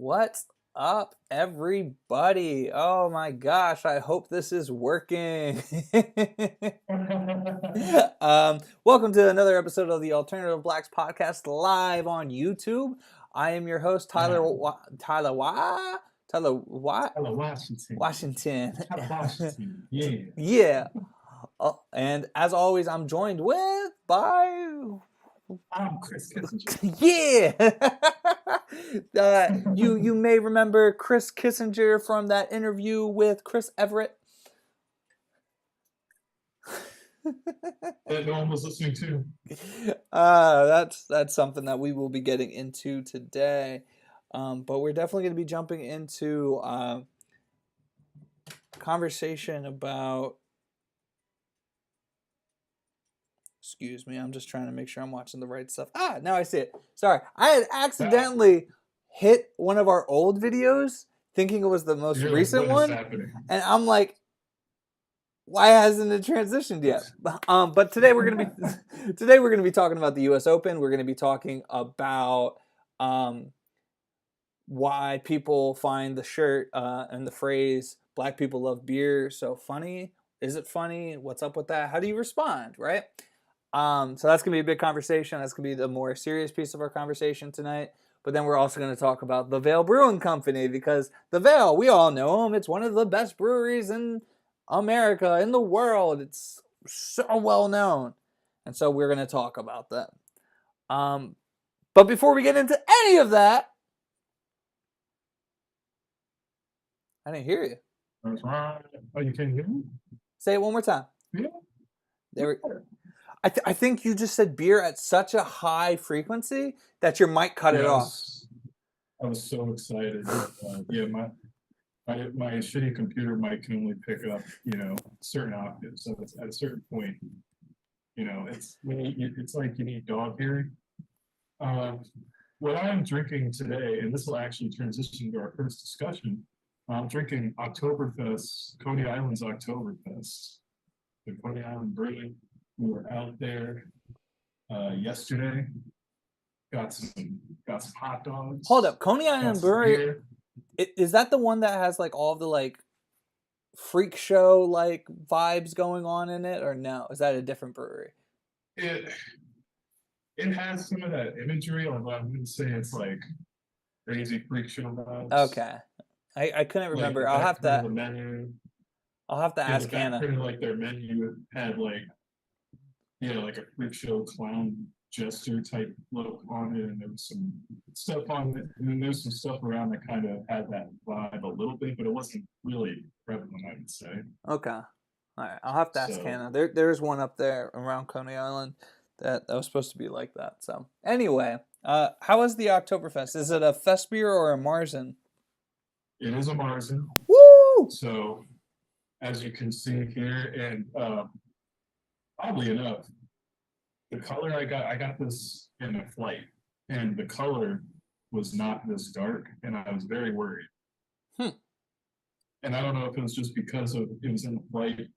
What's up, everybody? Oh my gosh, I hope this is working. Welcome to another episode of the Alternative Blacks podcast live on YouTube. I am your host, Tyler Tyler Washington. Washington. Tyler Washington. Yeah. Yeah. And as always, I'm joined by I'm Chris Kissinger. Yeah. You may remember Chris Kissinger from that interview with Chris Everett. That no one was listening to. That's something that we will be getting into today. But we're definitely going to be jumping into conversation about. Excuse me, I'm just trying to make sure I'm watching the right stuff. Now I see it. Sorry, I had accidentally hit one of our old videos thinking it was the most recent one. And I'm like, why hasn't it transitioned yet? But today we're gonna be talking about the U.S. Open. We're gonna be talking about why people find the shirt and the phrase "Black people love beer" so funny. Is it funny? What's up with that? How do you respond? Right. So that's gonna be a big conversation. That's gonna be the more serious piece of our conversation tonight. But then we're also going to talk about the Veil Brewing Company, because the Veil, we all know them. It's one of the best breweries in America, in the world. It's so well known. And so we're going to talk about that. But before we get into any of that, I didn't hear you. That's right. Oh, you can't hear me? Say it one more time. Yeah. I think you just said beer at such a high frequency that your mic cut it off. I was so excited. My shitty computer mic can only pick up, certain octaves. So it's at a certain point, it's like you need dog hearing. What I'm drinking today, and this will actually transition to our first discussion, I'm drinking Oktoberfest, Coney Island's Oktoberfest. The Coney Island Brewing. We were out there yesterday. Got some hot dogs. Hold up, Coney Island Brewery. Is that the one that has like all the like freak show like vibes going on in it, or no? Is that a different brewery? It has some of that imagery, although I wouldn't say it's like crazy freak show vibes. Okay, I couldn't remember. I'll have to. The menu. I'll have to ask Hannah. Like their menu had like a freak show clown jester type look on it, and there was some stuff on it, and then there's some stuff around that kind of had that vibe a little bit, but it wasn't really prevalent, I would say. Okay, all right, I'll have to ask Hannah. There's one up there around Coney Island that was supposed to be like that. So anyway, how is the Oktoberfest? Is it a fest beer or a Marzen? It is a Marzen. Woo! So as you can see here, and oddly enough, the color I got this in a flight, and the color was not this dark, and I was very worried. And I don't know if it was just because it was in the flight,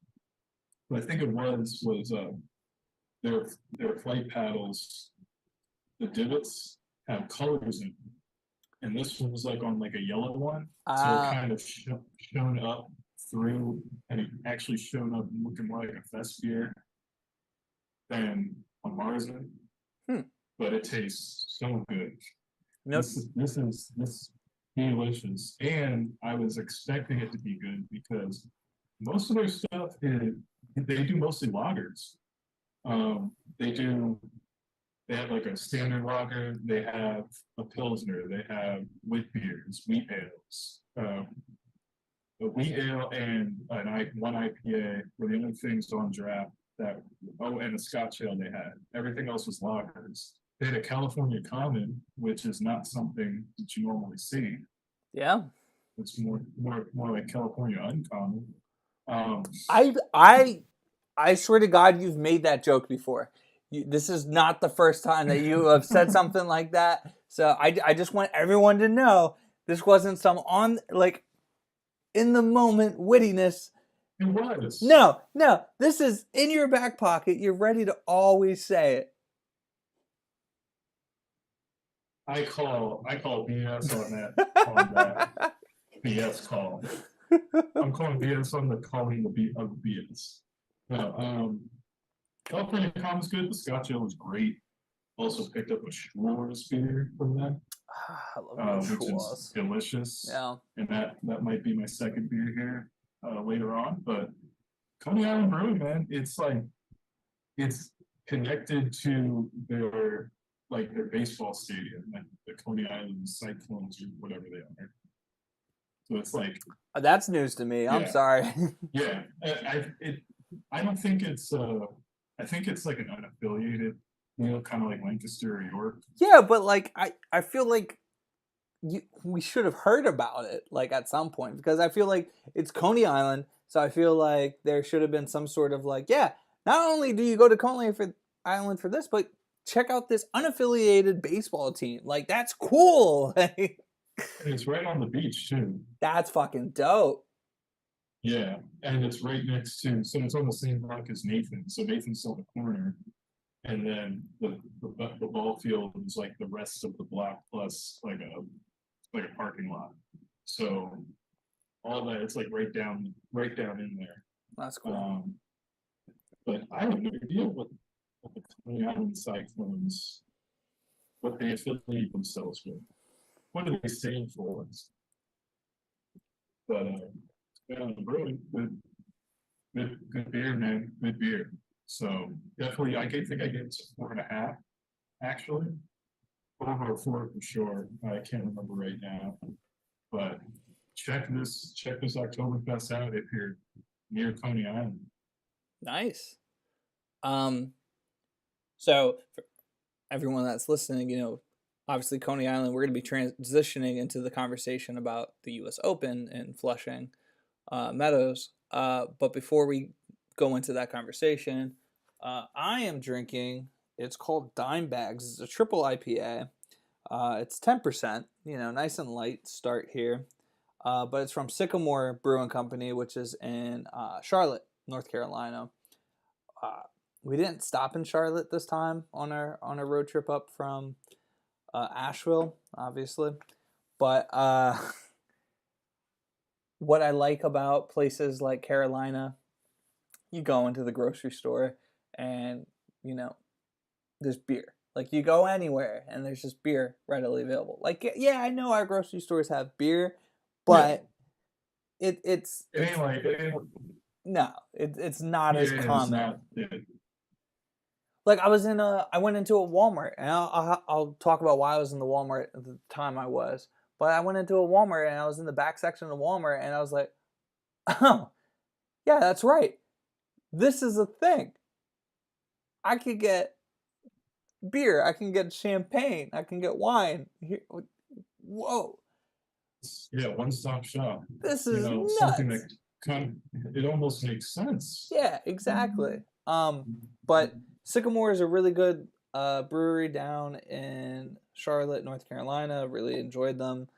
but I think it was their flight paddles, the divots have colors in them, and this one was like on like a yellow one, so it kind of shown up through, and it actually showed up looking more like a fest beer than a Marzen, but it tastes so good. This is delicious, and I was expecting it to be good because most of their stuff they do mostly lagers. They have like a standard lager, they have a pilsner, they have wheat beers, wheat ales. A wheat ale and one IPA were the only things on draft and a Scotch ale they had. Everything else was lagers. They had a California Common, which is not something that you normally see. Yeah. It's more like California Uncommon. I swear to God, you've made that joke before. This is not the first time that you have said something like that. So I just want everyone to know this wasn't some in the moment wittiness. It was. No. This is in your back pocket. You're ready to always say it. I call BS on that BS call. I'm calling BS on the calling the B of BS. No, California Calm was good. The Scotch Ale was great. Also picked up a Schwartz beer from them, I love which is Schwartz. delicious. Yeah. And that might be my second beer here later on. But Coney Island Brewing, man, it's like it's connected to their baseball stadium, like the Coney Island Cyclones or whatever they are. So it's like, That's news to me. I'm yeah, sorry. yeah. I don't think it's I think it's like an unaffiliated, kind of like Lancaster or York. Yeah, but like I feel like we should have heard about it like at some point because I feel like it's Coney Island, so I feel like there should have been some sort of like, yeah, not only do you go to Island for this, but check out this unaffiliated baseball team. Like that's cool. And it's right on the beach too. That's fucking dope. Yeah, and it's right next to, so it's on the same block as Nathan. So Nathan's on the corner, and then the ball field is like the rest of the block plus like a parking lot. So all that it's like right down in there. That's cool. But I have no idea what the Coney Island Cyclones, what they affiliate themselves with. What do they stand for? But brewing, good beer, man, good beer. So definitely, think I gave it 4.5, actually. Over a 4 for sure. I can't remember right now, but check this Oktoberfest out if you're near Coney Island. Nice. So for everyone that's listening, obviously Coney Island, we're going to be transitioning into the conversation about the U.S. Open and Flushing Meadows. But before we go into that conversation, I am drinking. It's called Dime Bags. It's a triple IPA. It's 10%. Nice and light start here. But it's from Sycamore Brewing Company, which is in Charlotte, North Carolina. We didn't stop in Charlotte this time on our road trip up from Asheville, obviously. But what I like about places like Carolina, you go into the grocery store and, there's beer. Like you go anywhere and there's just beer readily available. Like, yeah, I know our grocery stores have beer, but it's no, it's not as common. Like I went into a Walmart, and I'll talk about why I was in the Walmart at the time I was. But I went into a Walmart, and I was in the back section of the Walmart, and I was like, oh, yeah, that's right. This is a thing. I could get beer. I can get champagne. I can get wine. Whoa. Yeah, one-stop shop. This is nuts. Something that it almost makes sense. Yeah, exactly. But Sycamore is a really good brewery down in Charlotte, North Carolina. Really enjoyed them.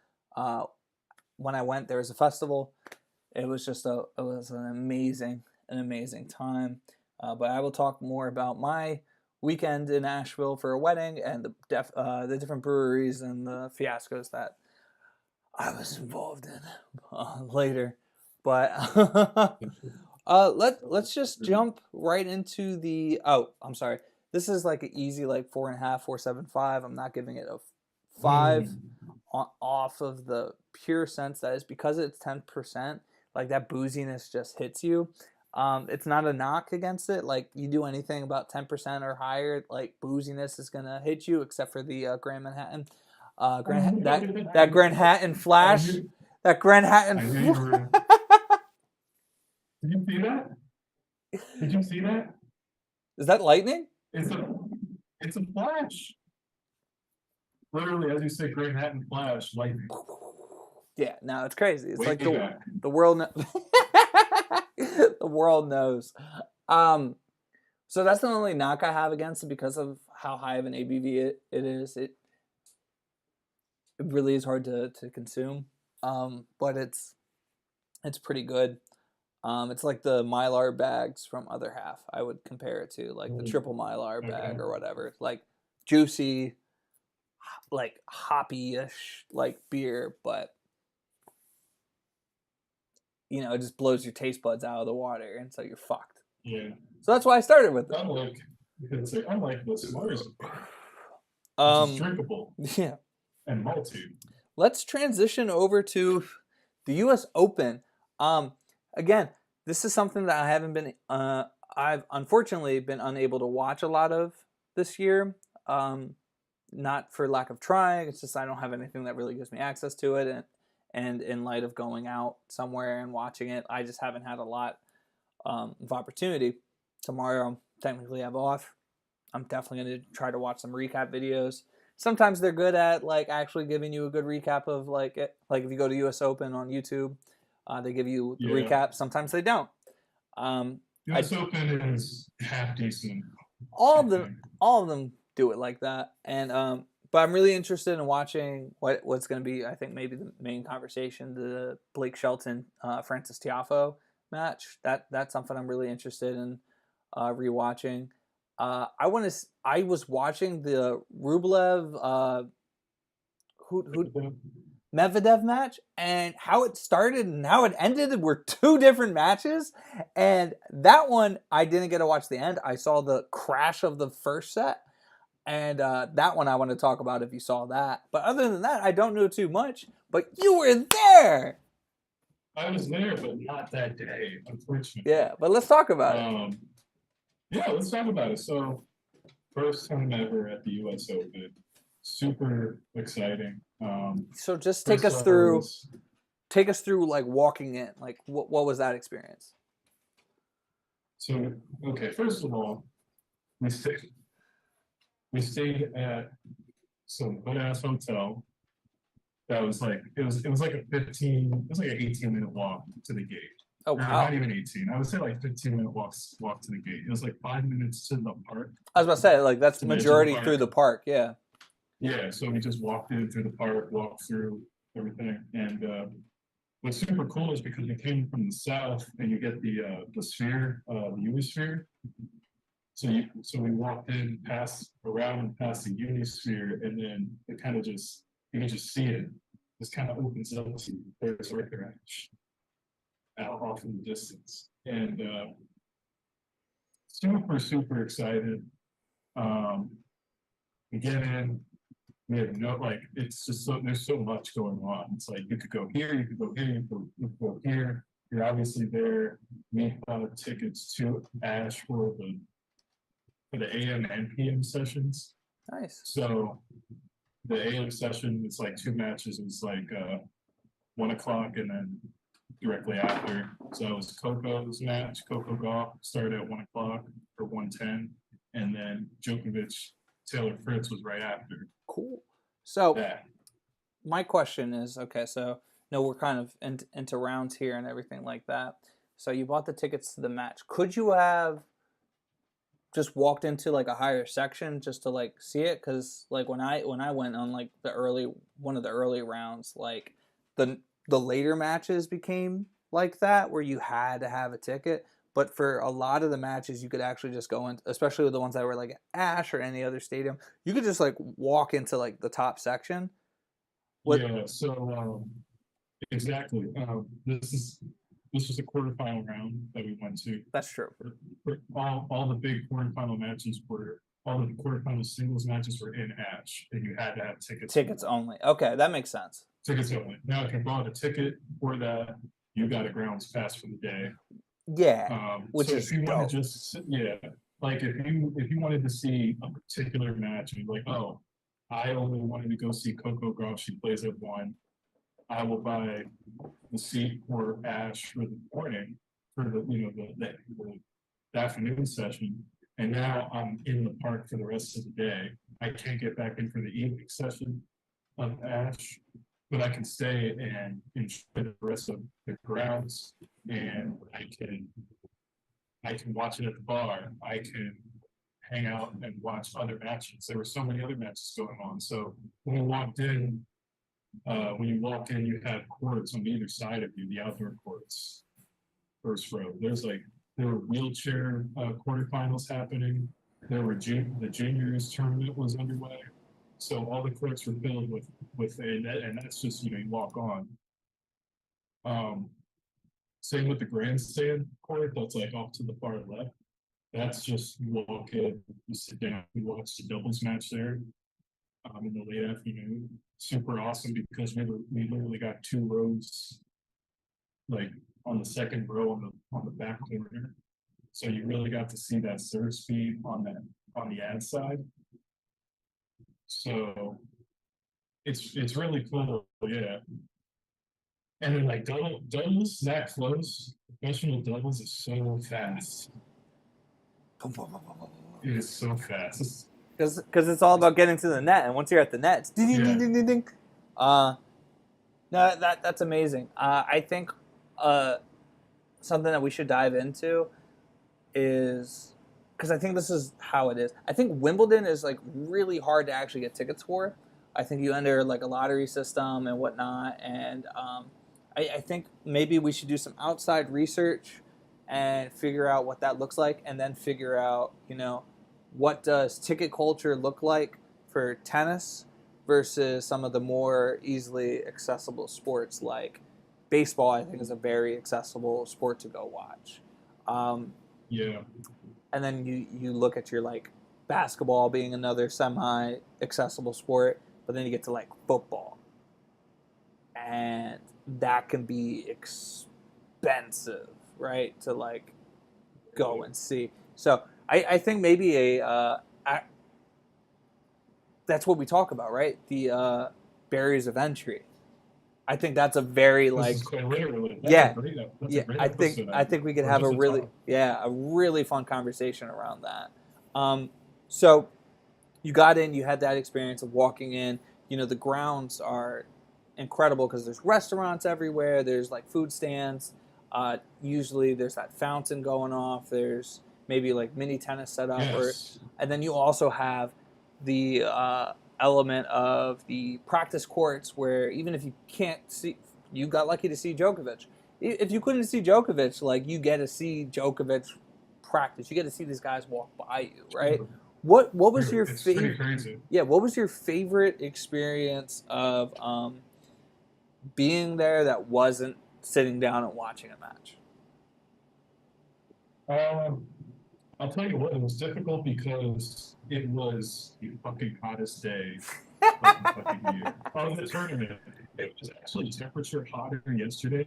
When I went, there was a festival. It was just an amazing time. But I will talk more about my weekend in Asheville for a wedding and the different breweries and the fiascos that I was involved in later. But let's just jump right into the. Oh, I'm sorry. This is like an easy 4.5, 4.75. I'm not giving it a 5 off of the pure sense that is because it's 10%. Like that booziness just hits you. It's not a knock against it. Like you do anything about 10% or higher, like booziness is gonna hit you, except for the Grand Manhattan. That Grand Hattan Flash. That Grand Hattan. Did you see that? Did you see that? Is that lightning? It's a flash. Literally, as you say, Grand Hattan Flash, lightning. Yeah, no, it's crazy. It's like the world. The world knows. So that's the only knock I have against it because of how high of an ABV it is. It really is hard to consume, but it's pretty good. It's like the Mylar bags from Other Half. I would compare it to like the triple Mylar bag or whatever. Like juicy, like hoppy-ish like beer, but you know, it just blows your taste buds out of the water, and so you're fucked. Yeah. So that's why I started with it. Unlike what Smarties are, which is Um, drinkable yeah. and malty. Let's transition over to the U.S. Open. Um, Again, this is something that I haven't been. I've unfortunately been unable to watch a lot of this year. Not for lack of trying. It's just I don't have anything that really gives me access to it, and in light of going out somewhere and watching it, I just haven't had a lot of opportunity. Tomorrow, technically, I have off. I'm definitely going to try to watch some recap videos. Sometimes they're good at like actually giving you a good recap of like it. Like if you go to U.S. Open on YouTube, they give you the Yeah. recap. Sometimes they don't. US Open is half decent. All I of them, think. all of them do it like that. And but I'm really interested in watching what's going to be. I think maybe the main conversation, the Blake Shelton, Francis Tiafoe match. That's something I'm really interested in rewatching. I was watching the Rublev who Medvedev match, and how it started and how it ended were two different matches. And that one I didn't get to watch the end. I saw the crash of the first set, and that one I want to talk about if you saw that. But other than that, I don't know too much. But you were there. I was there, but not that day, unfortunately. Yeah, but let's talk about it. Yeah, let's talk about it. So, first time ever at the U.S. Open, super exciting. So just First of all, take us through like walking in. Like what was that experience? so okay. First of all, we stayed we stayed at some good ass hotel. That was like it was like an 18-minute walk to the gate. Oh Or not wow. even 18. I would say like 15-minute walk to the gate. It was like 5 minutes to the park, I was about to say like that's to the edge of the majority through park. the park. Yeah. Yeah, so we just walked in through the park, walked through everything, and what's super cool is because we came from the south, and you get the sphere, the Unisphere. So we walked in, past around and past the Unisphere, and then it kind of just you can just see it. Just kind of opens up to there's Ricker out off in the distance, and super excited. Um, we get in, we have no like it's just so there's so much going on. It's like you could go here, you could go here, you could go here. You're obviously there. We bought tickets to Ash for the AM and PM sessions. Nice. So the AM session, it's like two matches. It's like 1 o'clock and then directly after. So it was Coco's match. Coco Golf started at 1 o'clock or 1:10, and then Djokovic Taylor Fritz was right after Cool. So that. my question is, okay, so no, we're kind of into rounds here and everything like that. So you bought the tickets to the match. Could you have just walked into like a higher section just to like see it? Because like when I went on like one of the early rounds, like the later matches became like that where you had to have a ticket. But for a lot of the matches, you could actually just go in, especially with the ones that were like Ash or any other stadium. You could just like walk into like the top section. What? Yeah, so exactly. This was a quarterfinal round that we went to. That's true. All the big quarterfinal matches were all the quarterfinal singles matches were in Ash, and you had to have tickets. Tickets only. Okay, that makes sense. Tickets only. Now, if you bought a ticket for that, you got a grounds pass for the day. Yeah, which So is if you want dope. to just like if you wanted to see a particular match, and you're like, oh, I only wanted to go see Coco Gauff. She plays at 1. I will buy the seat for Ash for the morning for the afternoon session. And now I'm in the park for the rest of the day. I can't get back in for the evening session of Ash, but I can stay and enjoy the rest of the grounds, and I can watch it at the bar. I can hang out and watch other matches. There were so many other matches going on. So when we walked in, when you walk in, you have courts on either side of you, the outdoor courts, first row. There were wheelchair quarterfinals happening. The juniors tournament was underway. So all the courts were filled with and that's just you walk on. Um, Same with the grandstand court that's like off to the far left. That's just you walk in, you sit down, you watch the doubles match there in the late afternoon. Super awesome because we literally got two rows like on the second row on the back corner. So you really got to see that serve speed on the ad side. So it's really cool, yeah. And then like doubles that close, professional doubles is so fast. It is so fast. Because it's all about getting to the net, and once you're at the net, it's ding ding ding Yeah, ding ding ding. No, that's amazing. I think something that we should dive into is because I think this is how it is. I think Wimbledon is like really hard to actually get tickets for. I think you enter like a lottery system and whatnot, and I think maybe we should do some outside research and figure out what that looks like, and then figure out what does ticket culture look like for tennis versus some of the more easily accessible sports like baseball. I think is a very accessible sport to go watch. Um, yeah, and then you look at your like basketball being another semi accessible sport, but then you get to like football, and that can be expensive, right? To like go and see. So I think maybe that's what we talk about, right? The barriers of entry. I think that's a very this like is quite literally yeah that's a yeah. great I episode think idea, we could or have just a top. a really fun conversation around that. So you got in, you had that experience of walking in. The grounds are incredible because there's restaurants everywhere. There's like food stands. Usually there's that fountain going off. There's maybe like mini tennis set up, Yes, and then you also have the element of the practice courts where even if you can't see, you got lucky to see Djokovic. If you couldn't see Djokovic, like you get to see Djokovic practice. You get to see these guys walk by you, right? What was your it's pretty favorite? crazy. Yeah, what was your favorite experience of being there that wasn't sitting down and watching a match? Um, I'll tell you what, it was difficult because it was the fucking hottest day of the fucking year of the tournament. It was actually temperature hotter yesterday,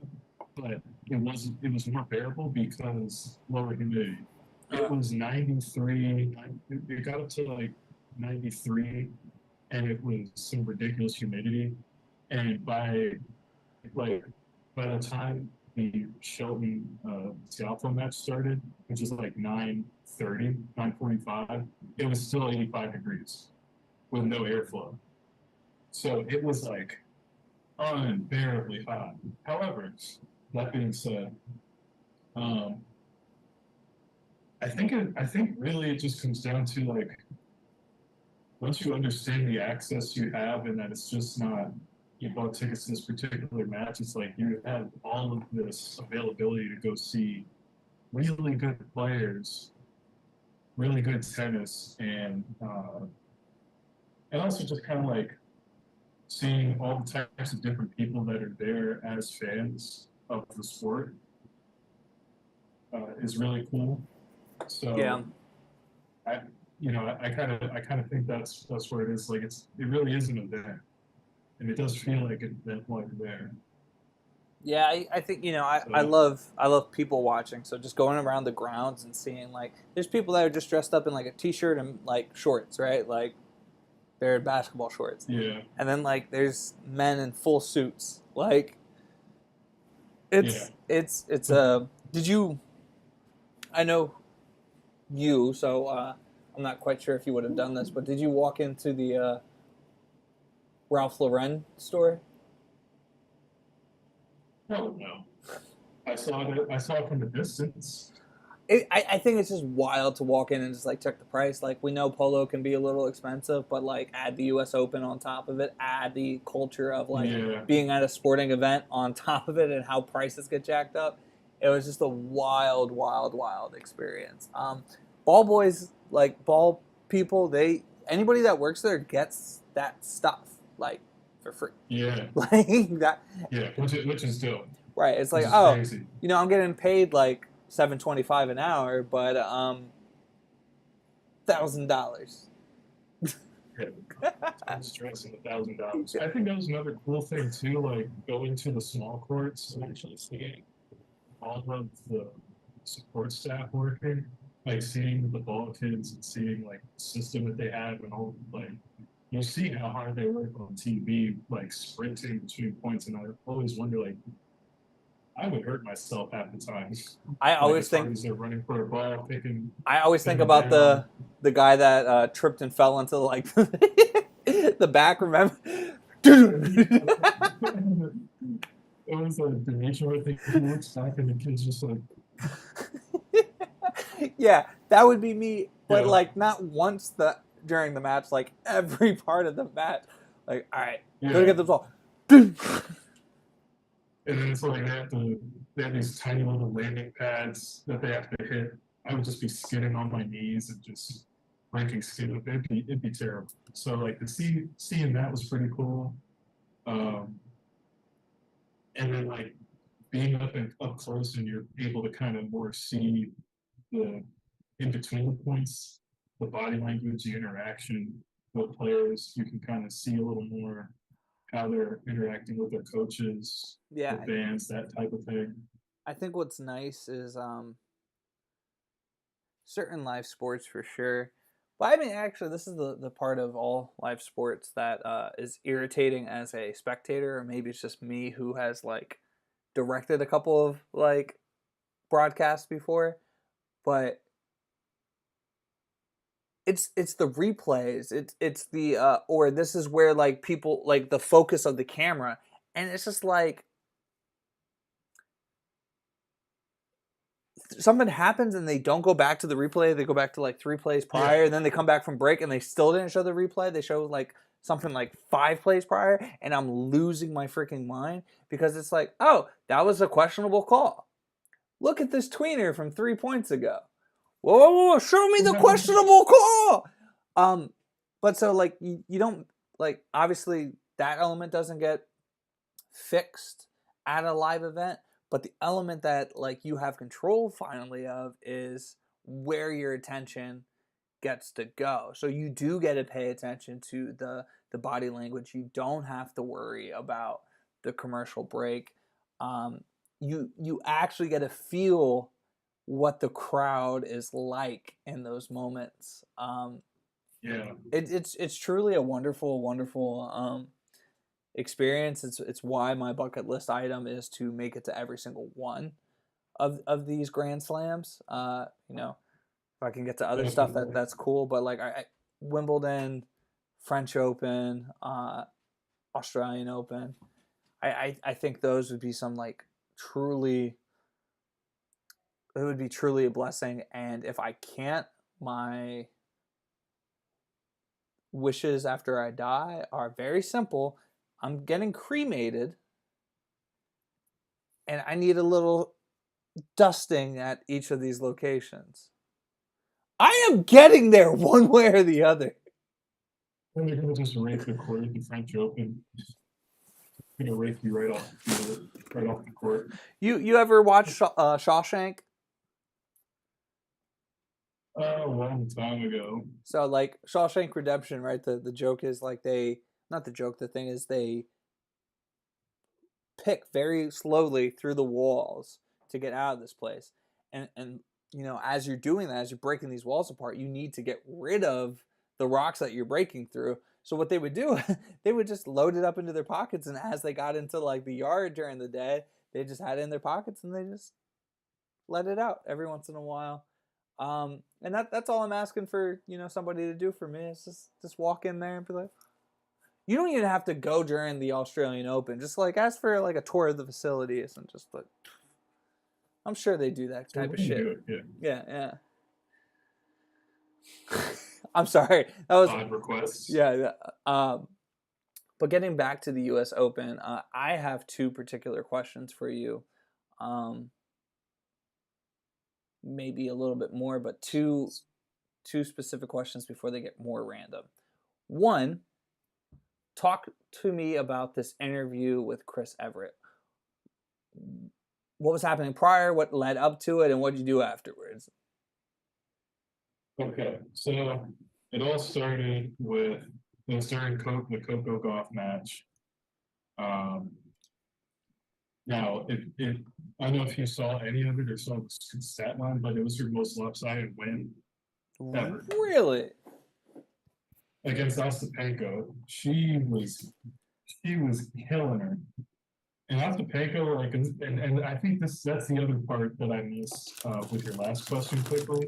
but it was more bearable because lower humidity. It was 93. It got up to like 93, and it was some ridiculous humidity. And like by the time the Shelton Seattle match started, which is like 9:30, 9:45, it was still 85 degrees with no airflow. So it was like unbearably hot. However, that being said, um, I think really it just comes down to like once you understand the access you have and that it's just not you bought tickets to this particular match, it's like you have all of this availability to go see really good players, really good tennis, and also just kind of like seeing all the types of different people that are there as fans of the sport is really cool. Yeah, So I, I kind of think that's where it is. Like it really is an event, and it does feel like an event like there. yeah. I think So I love people watching. So just going around the grounds and seeing like there's people that are just dressed up in like a t-shirt and like shorts, right? Like they're in basketball shorts, yeah, and then like there's men in full suits. Like yeah. it's But Did you? I know you, so I'm not quite sure if you would have done this, but did you walk into the Ralph Lauren store? no, no. I saw it from a distance. I think it's just wild to walk in and just like check the price. Like we know polo can be a little expensive, but like add the U.S. Open on top of it, add the culture of like Yeah, being at a sporting event on top of it, and how prices get jacked up. It was just a wild, wild, wild experience. Ball boys, like ball people, they anybody that works there gets that stuff like for free. Yeah, Like that, yeah, which is dope. right? It's Which like, is oh, crazy. I'm getting paid like $7.25 an hour, but $1,000. Yeah. I'm stressing $1,000. I think that was another cool thing too, like going to the small courts and actually seeing all of the support staff working, like seeing the ball kids and seeing like the system that they have and all like you see how hard they work on TV, like sprinting between points, and I always wonder like I would hurt myself half the time. I Like always as hard think as they're running for a ball, I always think picking about down. the guy that tripped and fell into like the back. Remember? It was like Demetri, I think he looks back and the kid's just like, Yeah, that would be me. But yeah, like not once during the match, like every part of the match. Like, all right, go to yeah. get the ball. And then it's like they have these tiny little landing pads that they have to hit. I would just be skidding on my knees and just breaking skin. It'd be terrible. So like to seeing that was pretty cool. Um, and then like being up close and you're able to kind of more see the in between the points, the body language, the interaction with players. You can kind of see a little more how they're interacting with their coaches, Yeah, the fans, that type of thing. I think what's nice is certain live sports for sure. But I mean, actually, this is the part of all live sports that is irritating as a spectator, or maybe it's just me who has like directed a couple of like broadcasts before. But it's the replays. It's the or this is where like people like the focus of the camera, and it's just like something happens and they don't go back to the replay. They go back to like 3 plays prior, Yeah. and then they come back from break and they still didn't show the replay. They show like something like 5 plays prior, and I'm losing my freaking mind because it's like, oh, that was a questionable call. Look at this tweener from 3 points ago. Whoa, whoa, whoa, show me the questionable call. Um, but so like you don't like obviously that element doesn't get fixed at a live event, but the element that like you have control finally of is where your attention gets to go. So you do get to pay attention to the body language. You don't have to worry about the commercial break. You actually get to feel what the crowd is like in those moments. Yeah. It's truly a wonderful experience. It's why my bucket list item is to make it to every single one of these Grand Slams. If I can get to other stuff Definitely. that's cool. But like Wimbledon, French Open, Australian Open, I think those would be some like truly it would be truly a blessing. And if I can't, my wishes after I die are very simple. I'm getting cremated, and I need a little dusting at each of these locations. I am getting there one way or the other. And they're gonna just rake the court at the French Open. They're gonna rake you right off the field, right off the court. You ever watch Shawshank? A long time ago. So like Shawshank Redemption, right? The joke is like they not the joke. The thing is they pick very slowly through the walls to get out of this place, and as you're doing that, as you're breaking these walls apart, you need to get rid of the rocks that you're breaking through. So what they would do, they would just load it up into their pockets, and as they got into like the yard during the day, they just had it in their pockets and they just let it out every once in a while. And that's all I'm asking for, somebody to do for me. Is just walk in there and be like, you don't even have to go during the Australian Open. Just like ask for like a tour of the facilities and just like, I'm sure they do that So type we're of gonna shit. do it. Yeah. Yeah, yeah. I'm sorry. That was Odd requests. yeah. But getting back to the U.S. Open, I have two particular questions for you. Um, maybe a little bit more, but two specific questions before they get more random. One, talk to me about this interview with Chris Everett. What was happening prior? What led up to it, and what did you do afterwards? Okay, so it all started with during the Coco Golf match. Um, Now, I don't know if you saw any of it or saw the stat line, but it was her most lopsided win ever Really? against Ostapenko. She was killing her. And Ostapenko, like, and I think that's the other part that I missed with your last question quickly,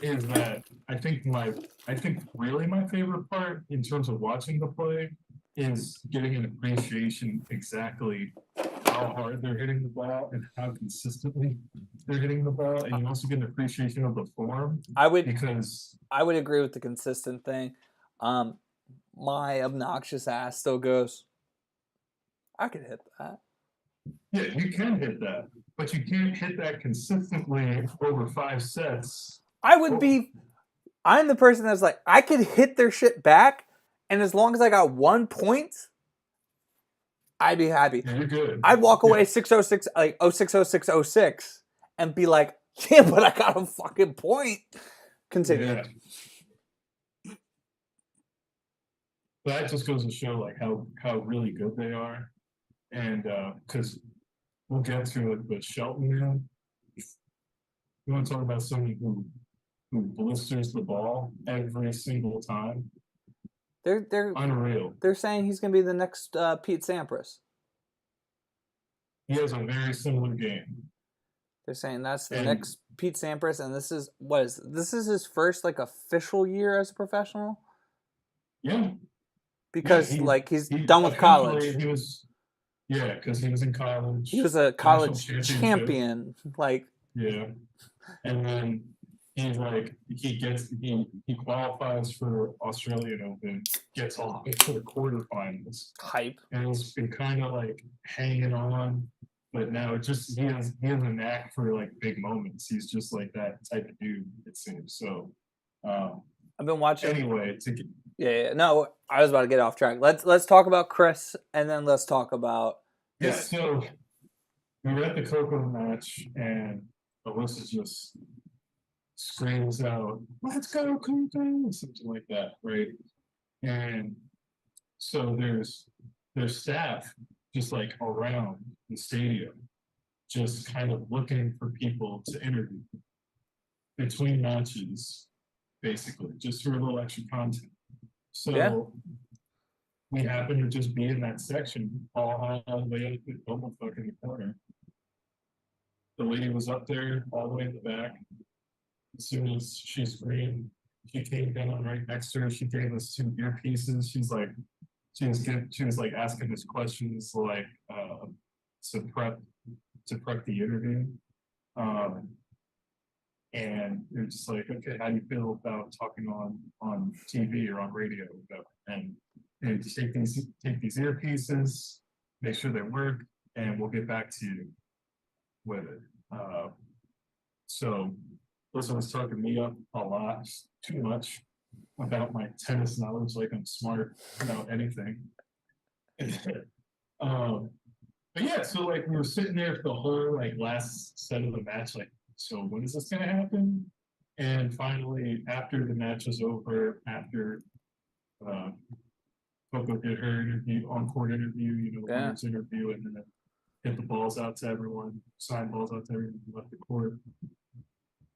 is that I think really my favorite part in terms of watching the play is getting an appreciation exactly how hard they're hitting the ball and how consistently they're hitting the ball, and you also get an appreciation of the form. I would agree with the consistent thing. My obnoxious ass still goes, I could hit that. Yeah, you can hit that, but you can't hit that consistently over 5 sets. I'm the person that's like, I could hit their shit back, and as long as I got 1 point, I'd be happy. Yeah, you're good. I'd walk away 606, like 060606, and be like, yeah, but I got a fucking point. Continue. Yeah. That just goes to show like how really good they are, and because we'll get to it, but Shelton, man, you want to talk about someone who blisters the ball every single time? They're unreal. They're saying he's going to be the next Pete Sampras. He has a very similar game. They're saying that's the next Pete Sampras, and this is his first like official year as a professional. Yeah, because he's done with college. He was, because he was in college. He was a college champion, like yeah, and then he's like he qualifies for Australian Open, gets all to the quarterfinals. Hype, and he's been kind of like hanging on. But now he has a knack for like big moments. He's just like that type of dude, it seems. So I've been watching. Anyway, no, I was about to get off track. Let's talk about Chris, and then let's talk about. Yeah, so we were at the Coco match, and Alyssa just screams out, "Let's go, Coco!" something like that, right? And so there's staff just like around the stadium, just kind of looking for people to interview between matches, basically, just for a little extra content. So we happened to just be in that section all the way up the fucking corner. The lady was up there all the way in the back. As soon as she screamed, she came down right next to her. She gave us 2 earpieces. She was like asking us questions like to prep the interview. And they're just like, okay, how do you feel about talking on TV or on radio? And just take these earpieces, make sure they work, and we'll get back to you with it. So Listen was talking me up a lot, too much about my tennis knowledge, like I'm smart about anything. But yeah, so like we were sitting there for the whole like last set of the match, like, so when is this gonna happen? And finally, after the match was over, after Coco did her interview, on-court interview, the winner's interview, and then hit the balls out to everyone, signed balls out to everyone who left the court.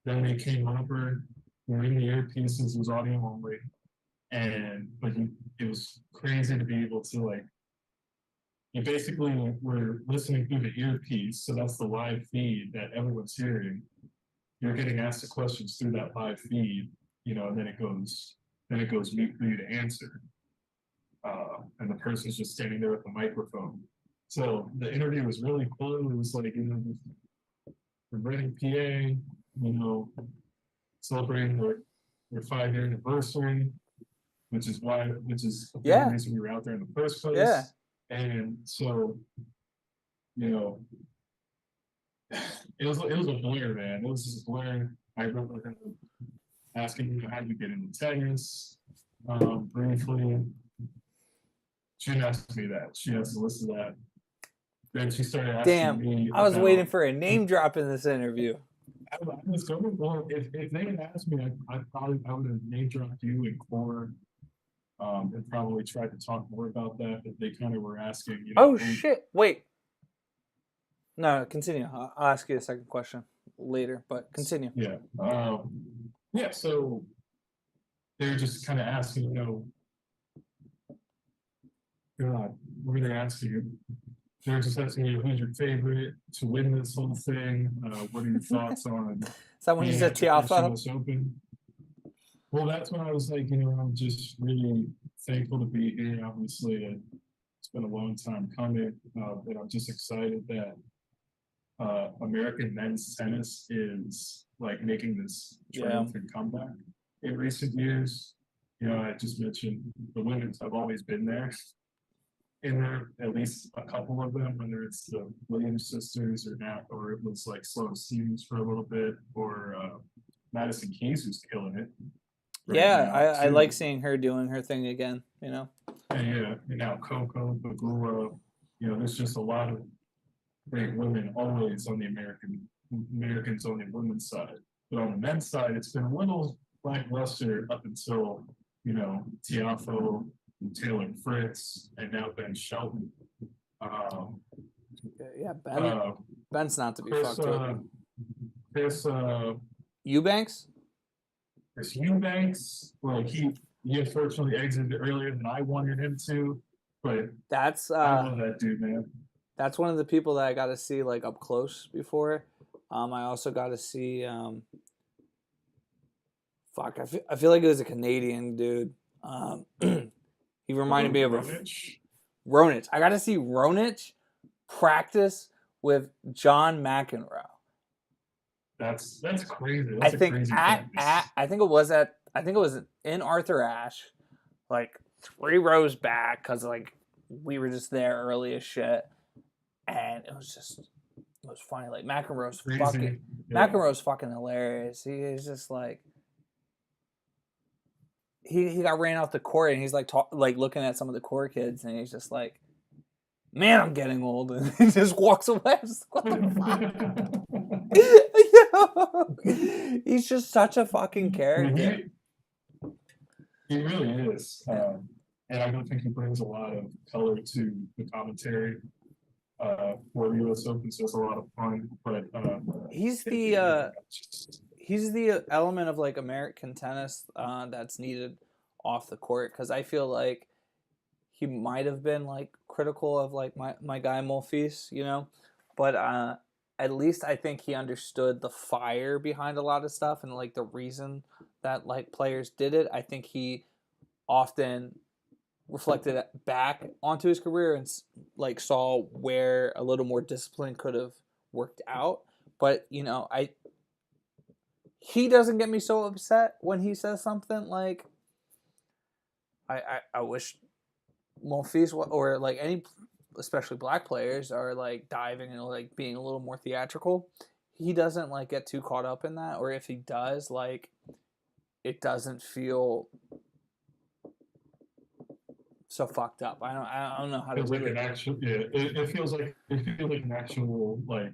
Then they came over, we're in the earpieces, it was audio only, but it was crazy to be able to like, you basically were listening through the earpiece, so that's the live feed that everyone's hearing. You're getting asked the questions through that live feed, and then it goes mute for you to answer. And the person's just standing there with the microphone. So the interview was really cool. It was like, the Reading, PA, celebrating their 5-year anniversary, which is the reason we were out there in the first place. Yeah. And so, it was a blur, man. It was just a blur. I remember him asking, how do you get into tennis? Briefly. She didn't ask me that. She asked Alyssa that. Then she started asking Damn, me I was waiting about. for a name drop in this interview. I was going. Well, if they had asked me, I probably I would have name dropped you and Core, and probably tried to talk more about that. But they kind of were asking, Oh shit! Wait, no, continue. I'll ask you a second question later, but continue. Yeah, yeah. So they're just kind of asking, God, what are they asking you? They're just asking you who's your favorite to win this whole thing. What are your thoughts on Is that when you being said at the first Tiafo? US Open? Well, that's when I was like, I'm just really thankful to be here. Obviously, it's been a long time coming, and I'm just excited that American men's tennis is like making this Yeah. triumphant comeback in recent years. I just mentioned the women's have always been there. In there, at least a couple of them, whether it's the Williams sisters or not, or it was like Sloane Stevens for a little bit, or Madison Keys who's killing it right Yeah, now I like too. seeing her doing her thing again, And yeah, and now Coco, Bagula, there's just a lot of great women always on the Americans on the women's side. But on the men's side, it's been a little lackluster up until, Tiafo, Taylor Fritz, and now Ben Shelton. Um, Yeah, uh, Ben's not to be Chris, fucked with. Chris, Eubanks? Chris Eubanks, well, he unfortunately exited earlier than I wanted him to, but That's I love that dude, man. That's one of the people that I got to see like up close before. I also got to see. Fuck, I feel like it was a Canadian dude. He reminded me of Ronich. I got to see Ronich practice with John McEnroe. That's crazy. That's a crazy at I think it was in Arthur Ashe, like 3 rows back because like we were just there early as shit, and it was funny. Like McEnroe's fucking hilarious. He is just like he got ran off the court and he's like like looking at some of the core kids and he's just like, man, I'm getting old, and he just walks away. Just, what the fuck? He's just such a fucking character. He really is, and I don't think he brings a lot of color to the commentary for the U.S. Open, so it's a lot of fun. But he's the element of like American tennis that's needed off the court, because I feel like he might have been like critical of like my guy Monfils, but at least I think he understood the fire behind a lot of stuff and like the reason that like players did it. I think he often reflected back onto his career and like saw where a little more discipline could have worked out. But he doesn't get me so upset when he says something like, I wish Monfils or like any, especially black players, are like diving and like being a little more theatrical. He doesn't like get too caught up in that, or if he does, like it doesn't feel so fucked up. I don't know how to feels like an actual it feels like an actual like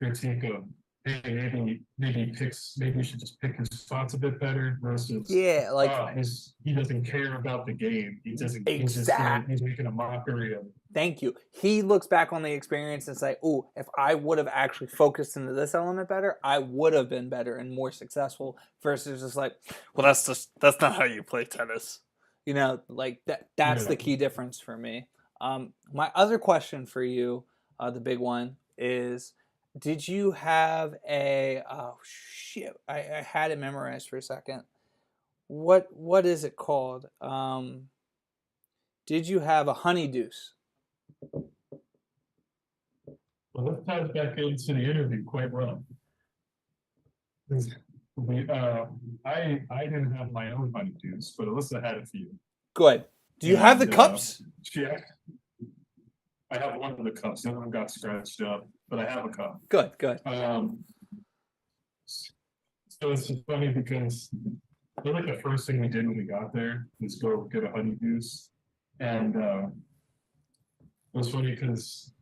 critique of, hey, maybe he should just pick his spots a bit better versus like he doesn't care about the game. He doesn't he's making a mockery of it. Thank you. He looks back on the experience and say, "Oh, if I would have actually focused into this element better, I would have been better and more successful." Versus just like, "Well, that's not how you play tennis." Like that's the key difference for me. My other question for you, the big one, is did you have oh shit, I had it memorized for a second. What is it called? Did you have a honeydews? Well, this ties back into the interview quite well. I didn't have my own honeydews, but Alyssa had a few. Good. Do you have the cups? Yeah. I have one of the cups. The other one got scratched up, but I have a cup. Good. So it's just funny because I feel like the first thing we did when we got there was go get a honeydews. And was funny because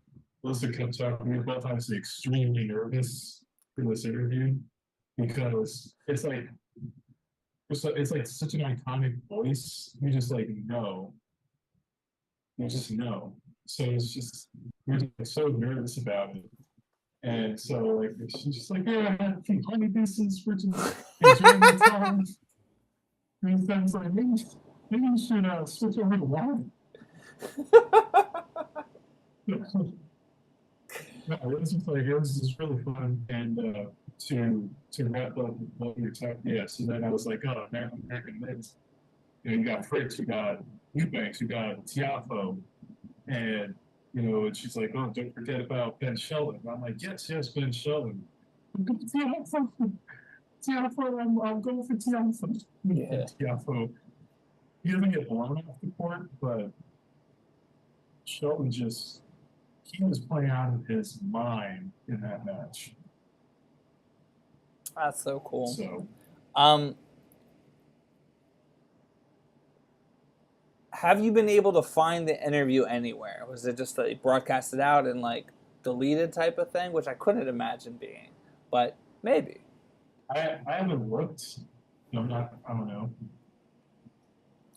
Melissa kept talking. We were both obviously extremely nervous for this interview because it's like such an iconic voice. You just like know, you just know. So it's just we're just like, so nervous about it. And so like she's just like, yeah, honey, this is we're just enjoying the time. And then it's like maybe you should switch over to wine. No, it was just like it was just really fun, and to wrap up what you're talking, yeah. So then I was like, oh, American Mix. You know, you got Fritz, you got Eubanks, you got Tiafo, and you know, and she's like, oh, don't forget about Ben Sheldon. And I'm like, yes, Ben Sheldon. Tiafo, Tiafo, I'm going for Tiafo. Yeah. Tiafo, he doesn't get blown off the court, but Sheldon just he was playing out of his mind in that match. That's so cool. So Um, have you been able to find the interview anywhere? Was it just like broadcasted out and like deleted type of thing, which I couldn't imagine being, but maybe. I haven't looked. I don't know.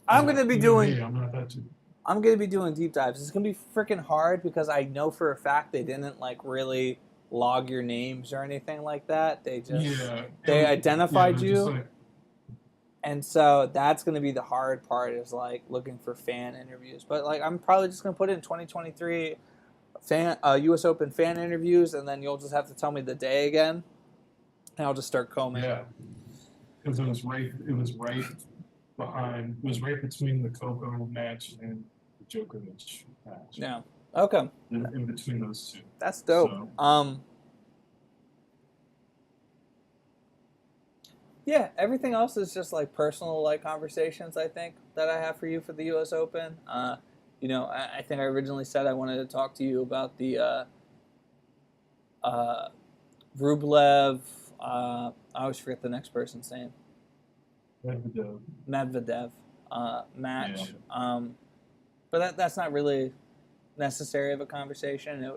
I'm gonna be doing. I'm not that too. I'm gonna be doing deep dives. It's gonna be freaking hard because I know for a fact they didn't like really log your names or anything like that. They just they identified you, like, and so that's gonna be the hard part is like looking for fan interviews. But like I'm probably just gonna put in 2023 U.S. Open fan interviews, and then you'll just have to tell me the day again, and I'll just start combing. Yeah, because it was right. It was right behind. It was right between the Coco match and the Djokovic match. Yeah. Okay. In between those two. That's dope. So. Yeah, everything else is just like personal like conversations I think that I have for you for the US Open. You know, I think I originally said I wanted to talk to you about the uh, Rublev. I always forget the next person's name. Medvedev match. Yeah. But that's not really necessary of a conversation.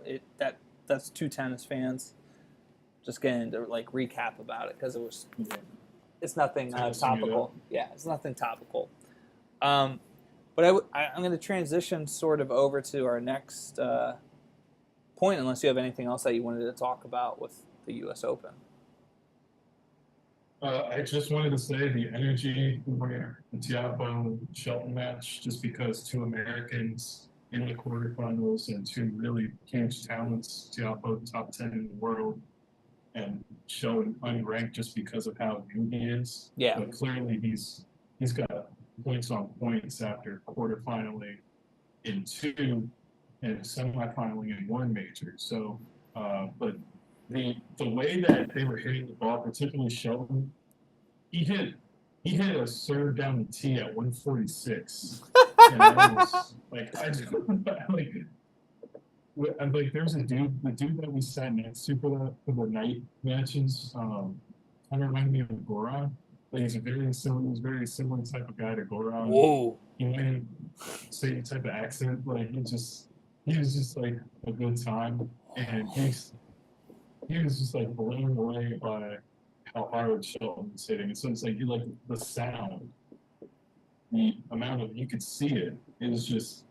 That's two tennis fans just getting to like recap about it because it was. It's nothing topical. Yeah, it's nothing topical. But I'm going to transition sort of over to our next point, unless you have anything else that you wanted to talk about with the U.S. Open. I just wanted to say the energy where the Tiafoe Shelton match, just because two Americans in the quarterfinals and two really huge talents, Tiafoe top 10 in the world, and Sheldon unranked just because of how new he is. Yeah. But clearly he's got points on points after quarterfinaling in two and semifinally in one major. So, but the way that they were hitting the ball, particularly Sheldon, he hit a serve down the tee at 146. And I was like, there's the dude that we sat next to for the night matches. Kind of reminded me of Goran. Like he's very similar type of guy to Goran. Whoa. He went same type of accent. Like he was just like a good time, and he was just like blown away by how hard Sheldon was hitting. And so it's like the sound, the amount of you could see it. It was just.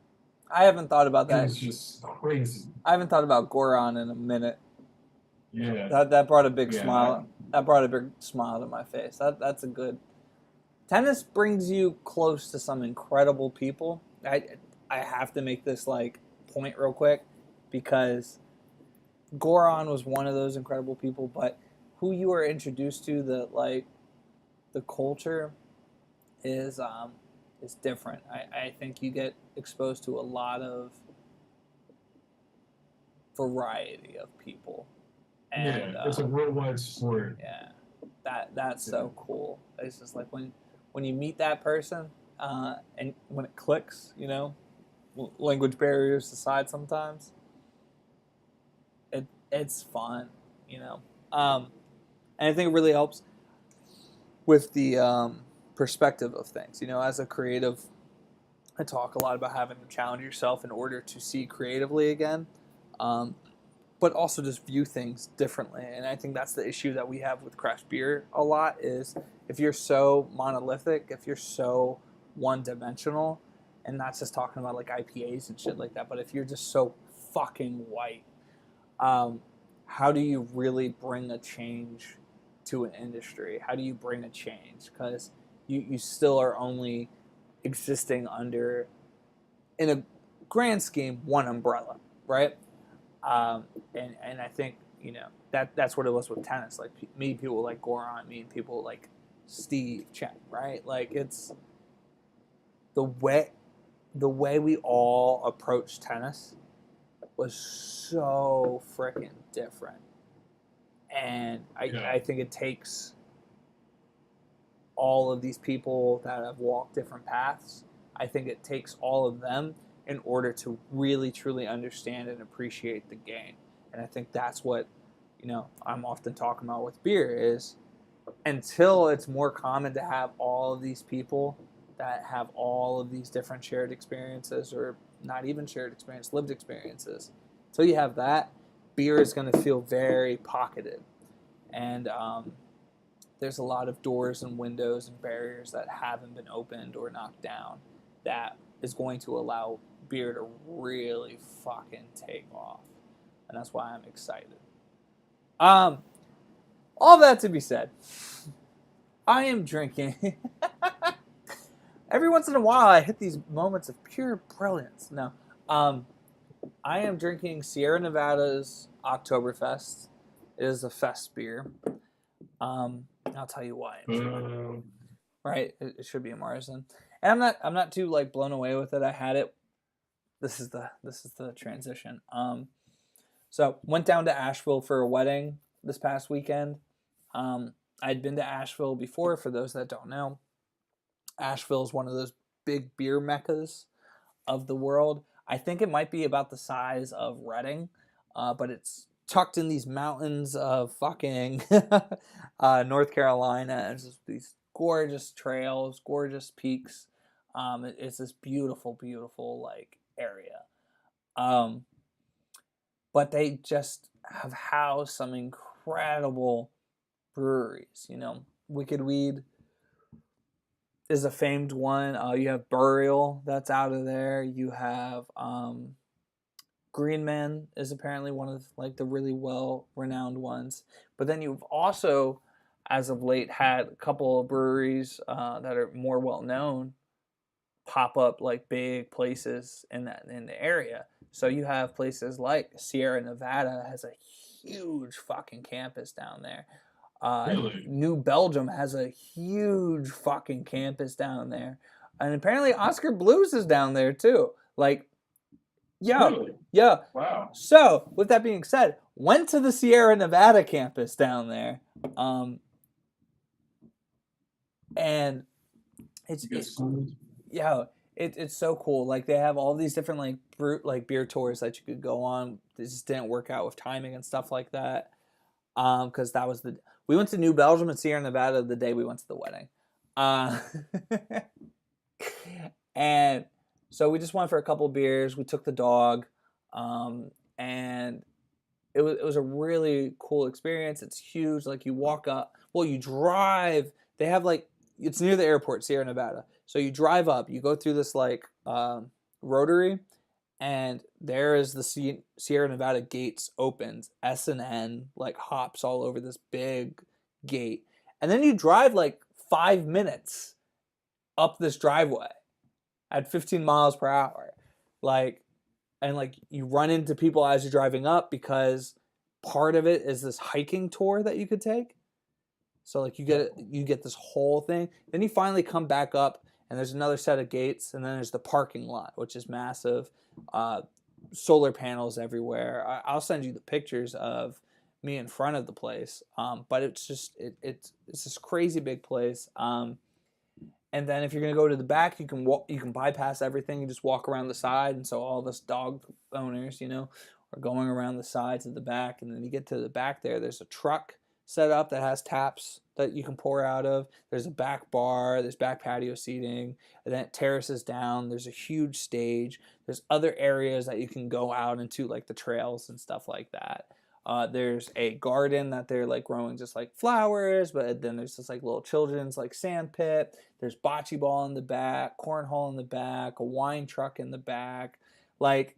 I haven't thought about that. It's just crazy. I haven't thought about Goran in a minute. Yeah. That brought a big smile. That brought a big smile to my face. That's a good. Tennis brings you close to some incredible people. I have to make this like point real quick because Goran was one of those incredible people, but who you are introduced to the culture is different. I think you get exposed to a lot of variety of people. And, it's a worldwide sport. Yeah, that's so cool. It's just like when you meet that person and when it clicks, you know, language barriers aside sometimes, it's fun, you know. And I think it really helps with the perspective of things. You know, as a creative I talk a lot about having to challenge yourself in order to see creatively again, um, but also just view things differently. And I think that's the issue that we have with craft beer a lot is if you're so monolithic, if you're so one dimensional, and not just talking about like IPAs and shit like that, but if you're just so fucking white, um, how do you really bring a change to an industry? How do you bring a change? Because you still are only existing under, in a grand scheme, one umbrella, right? And I think that's what it was with tennis. Like me, people like Goran, me, and people like Steve Chen, right? Like it's the way we all approach tennis was so freaking different, and Yeah. I think it takes all of these people that have walked different paths. I think it takes all of them in order to really truly understand and appreciate the game. And I think that's what I'm often talking about with beer is until it's more common to have all of these people that have all of these different shared experiences or not even shared experience, lived experiences. Until you have that, beer is going to feel very pocketed. And there's a lot of doors and windows and barriers that haven't been opened or knocked down that is going to allow beer to really fucking take off. And that's why I'm excited. Um, all that to be said, I am drinking. Every once in a while, I hit these moments of pure brilliance. No, um, I am drinking Sierra Nevada's Oktoberfest. It is a fest beer. I'll tell you why. Right, it should be a Marzen, and I'm not too like blown away with it. I had it. This is the transition. So went down to Asheville for a wedding this past weekend. I'd been to Asheville before. For those that don't know, Asheville is one of those big beer meccas of the world. I think it might be about the size of Reading, but it's tucked in these mountains of fucking North Carolina. There's just these gorgeous trails, gorgeous peaks. It's this beautiful, beautiful like area. Um, but they just have housed some incredible breweries. Wicked Weed is a famed one. You have Burial that's out of there. You have Green Man is apparently one of like the really well renowned ones. But then you've also, as of late, had a couple of breweries that are more well known pop up like big places in the area. So you have places like Sierra Nevada has a huge fucking campus down there. Really? New Belgium has a huge fucking campus down there, and apparently Oscar Blues is down there too. Like, yeah, Really? yeah. Wow. So, with that being said, went to the Sierra Nevada campus down there, and it's yeah, it's so cool. Like they have all these different like beer tours that you could go on. It just didn't work out with timing and stuff like that. Because that was we went to New Belgium and Sierra Nevada the day we went to the wedding. Uh, and so we just went for a couple beers. We took the dog, and it was a really cool experience. It's huge. Like you walk up, well, you drive. They have like it's near the airport, Sierra Nevada. So you drive up. You go through this like rotary, and there is the Sierra Nevada gates opened. S&N like hops all over this big gate, and then you drive like 5 minutes up this driveway at 15 miles per hour, like, and like you run into people as you're driving up because part of it is this hiking tour that you could take. So like you get this whole thing. Then you finally come back up, and there's another set of gates, and then there's the parking lot, which is massive. Solar panels everywhere. I'll send you the pictures of me in front of the place. But it's just it's this crazy big place. And then if you're gonna go to the back, you can walk. You can bypass everything. You just walk around the side, and so all of us dog owners, are going around the sides of the back. And then you get to the back there. There's a truck set up that has taps that you can pour out of. There's a back bar, there's back patio seating, and then it terraces down. There's a huge stage. There's other areas that you can go out into, like the trails and stuff like that. There's a garden that they're like growing just like flowers, but then there's just like little children's like sand pit. There's bocce ball in the back, cornhole in the back, a wine truck in the back. Like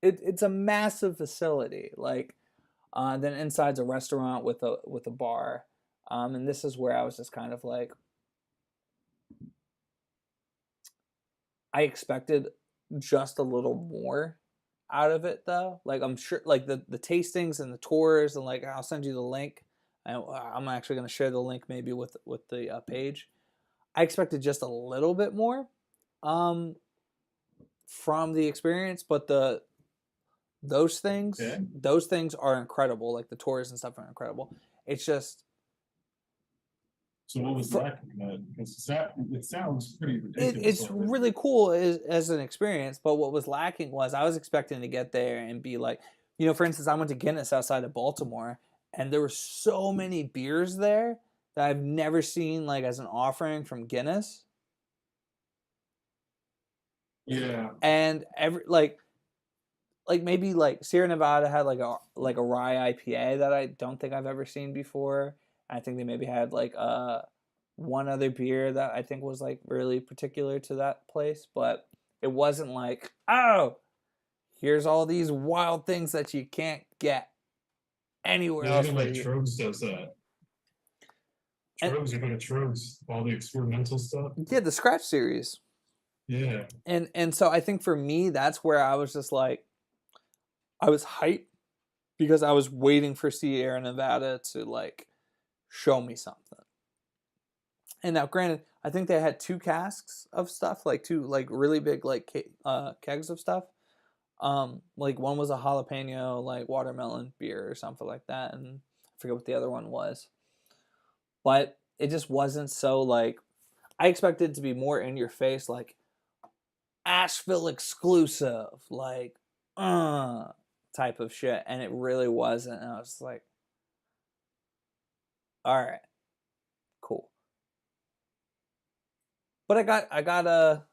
it's a massive facility. Like then inside's a restaurant with a bar, and this is where I was just kind of like, I expected just a little more out of it though. Like I'm sure, like the tastings and the tours, and like I'll send you the link. I'm actually going to share the link maybe with the page. I expected just a little bit more from the experience, but those things Okay. those things are incredible. Like the tours and stuff are incredible. It's just So what was lacking in that? Because it sounds pretty ridiculous. it's really cool as an experience, but what was lacking was I was expecting to get there and be like, for instance, I went to Guinness outside of Baltimore, and there were so many beers there that I've never seen like as an offering from Guinness. Yeah. And every like maybe like Sierra Nevada had like a rye IPA that I don't think I've ever seen before. I think they maybe had like one other beer that I think was like really particular to that place, but it wasn't like, oh, here's all these wild things that you can't get anywhere Yeah, else. even like Trogs does that. Trogs are going to Trogs, all the experimental stuff. Yeah, the Scratch series. Yeah. And so I think for me, that's where I was just like, I was hyped because I was waiting for Sierra Nevada to like show me something. And now, granted, I think they had 2 casks of stuff, like 2 like really big like kegs of stuff. Like one was a jalapeno like watermelon beer or something like that, and I forget what the other one was. But it just wasn't so like, I expected it to be more in your face, like Asheville exclusive, like type of shit, and it really wasn't. And I was like, all right, cool. But I got a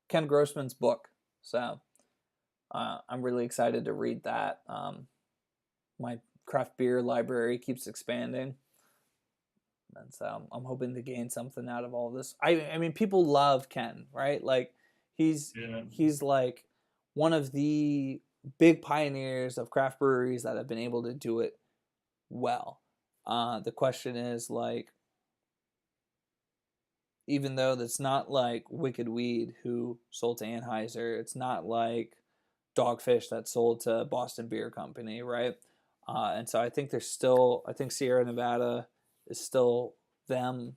Ken Grossman's book, so I'm really excited to read that. My craft beer library keeps expanding, and so I'm hoping to gain something out of all this. I mean, people love Ken, right? Like he's like one of the big pioneers of craft breweries that have been able to do it well. The question is like, even though that's not like Wicked Weed, who sold to Anheuser, it's not like Dogfish that sold to Boston Beer Company, right? And so I think I think Sierra Nevada is still them.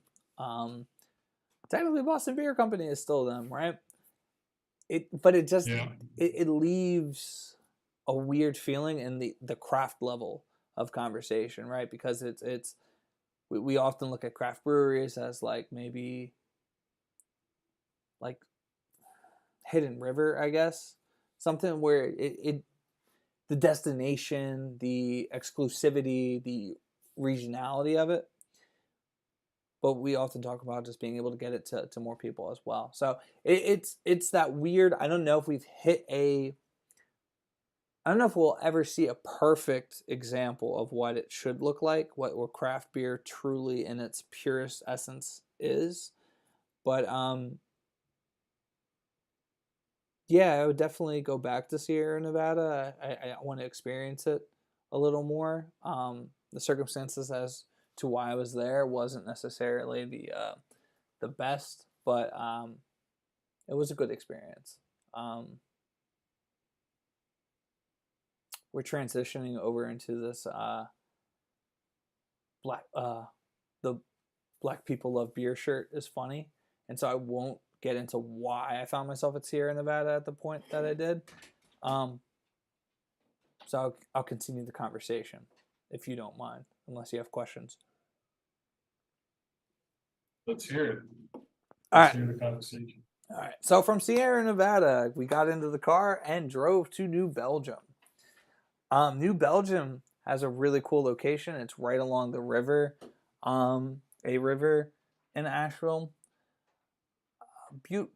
Technically, Boston Beer Company is still them, right? But it just it leaves a weird feeling in the craft level of conversation, right? Because we often look at craft breweries as like maybe like Hidden River, I guess, something where the destination, the exclusivity, the regionality of it. But we often talk about just being able to get it to more people as well. So it's that weird. I don't know if we've hit a. I don't know if we'll ever see a perfect example of what it should look like, what craft beer truly in its purest essence is. But yeah, I would definitely go back to Sierra Nevada. I want to experience it a little more. The circumstances as to why I was there wasn't necessarily the best, but it was a good experience. We're transitioning over into this black the Black People Love Beer shirt is funny, and so I won't get into why I found myself at Sierra Nevada at the point that I did. So I'll continue the conversation if you don't mind, unless you have questions. Let's hear it. Let's hear the conversation. All right. So from Sierra Nevada, we got into the car and drove to New Belgium. New Belgium has a really cool location. It's right along the river, a river in Asheville.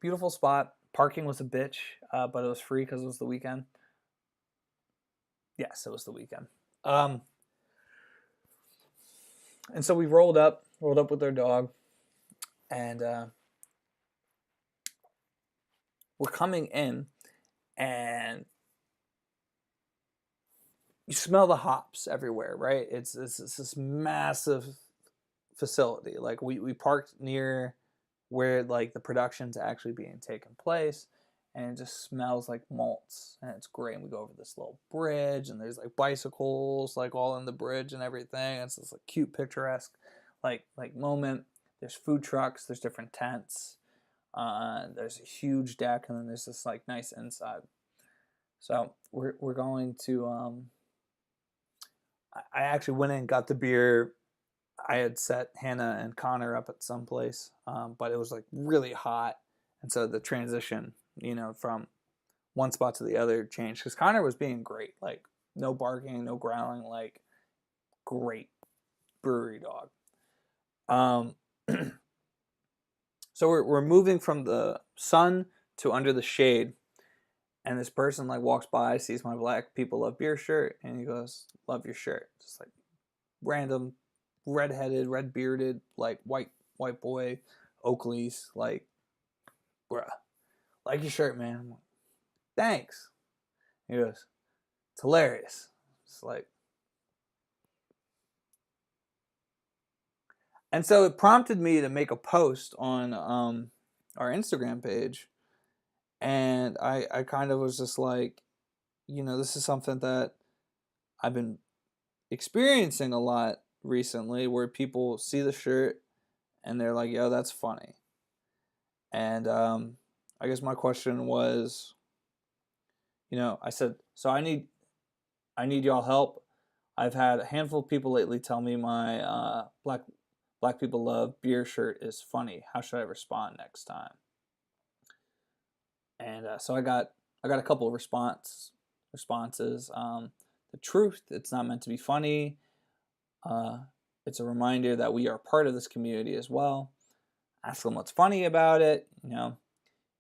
Beautiful spot. Parking was a bitch, but it was free because it was the weekend. Yes, it was the weekend. Um, and so we rolled up with our dog, and we're coming in, and you smell the hops everywhere, right? It's this massive facility. Like we parked near where like the production's actually being taken place, and it just smells like malts, and it's great. And we go over this little bridge, and there's like bicycles like all in the bridge and everything. It's this like cute, picturesque like moment. There's food trucks. There's different tents. There's a huge deck, and then there's this like nice inside. So we're going to. I actually went in and got the beer. I had set Hannah and Connor up at some place, but it was like really hot, and so the transition, from one spot to the other changed because Connor was being great, like no barking, no growling, like great brewery dog. So we're moving from the sun to under the shade, and this person like walks by, sees my Black People Love Beer shirt, and he goes, "Love your shirt." Just like random, red-headed, red-bearded, like white boy, Oakley's, like, bruh, like your shirt, man. I'm like, thanks. He goes, it's hilarious. It's like, and so it prompted me to make a post on our Instagram page, and I kind of was just like, this is something that I've been experiencing a lot recently, where people see the shirt and they're like, "Yo, that's funny." And I guess my question was, I said, so I need y'all help. I've had a handful of people lately tell me my Black People Love Beer shirt is funny. How should I respond next time? And so I got a couple of responses. The truth, it's not meant to be funny. It's a reminder that we are part of this community as well. Ask them what's funny about it.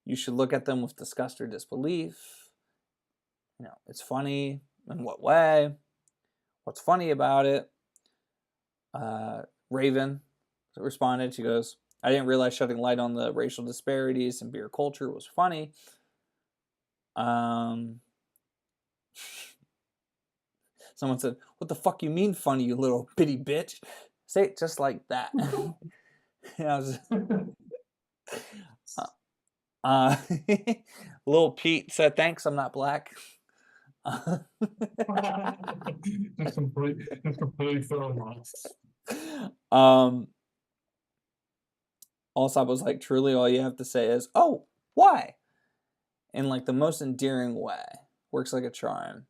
You should look at them with disgust or disbelief. It's funny in what way? What's funny about it? Raven responded. She goes, I didn't realize shedding light on the racial disparities in beer culture was funny. Someone said, what the fuck you mean funny, you little bitty bitch? Say it just like that. Lil Pete said, thanks, I'm not black. That's completely thrown off. Also, I was like, truly, all you have to say is, oh, why? In like the most endearing way. Works like a charm.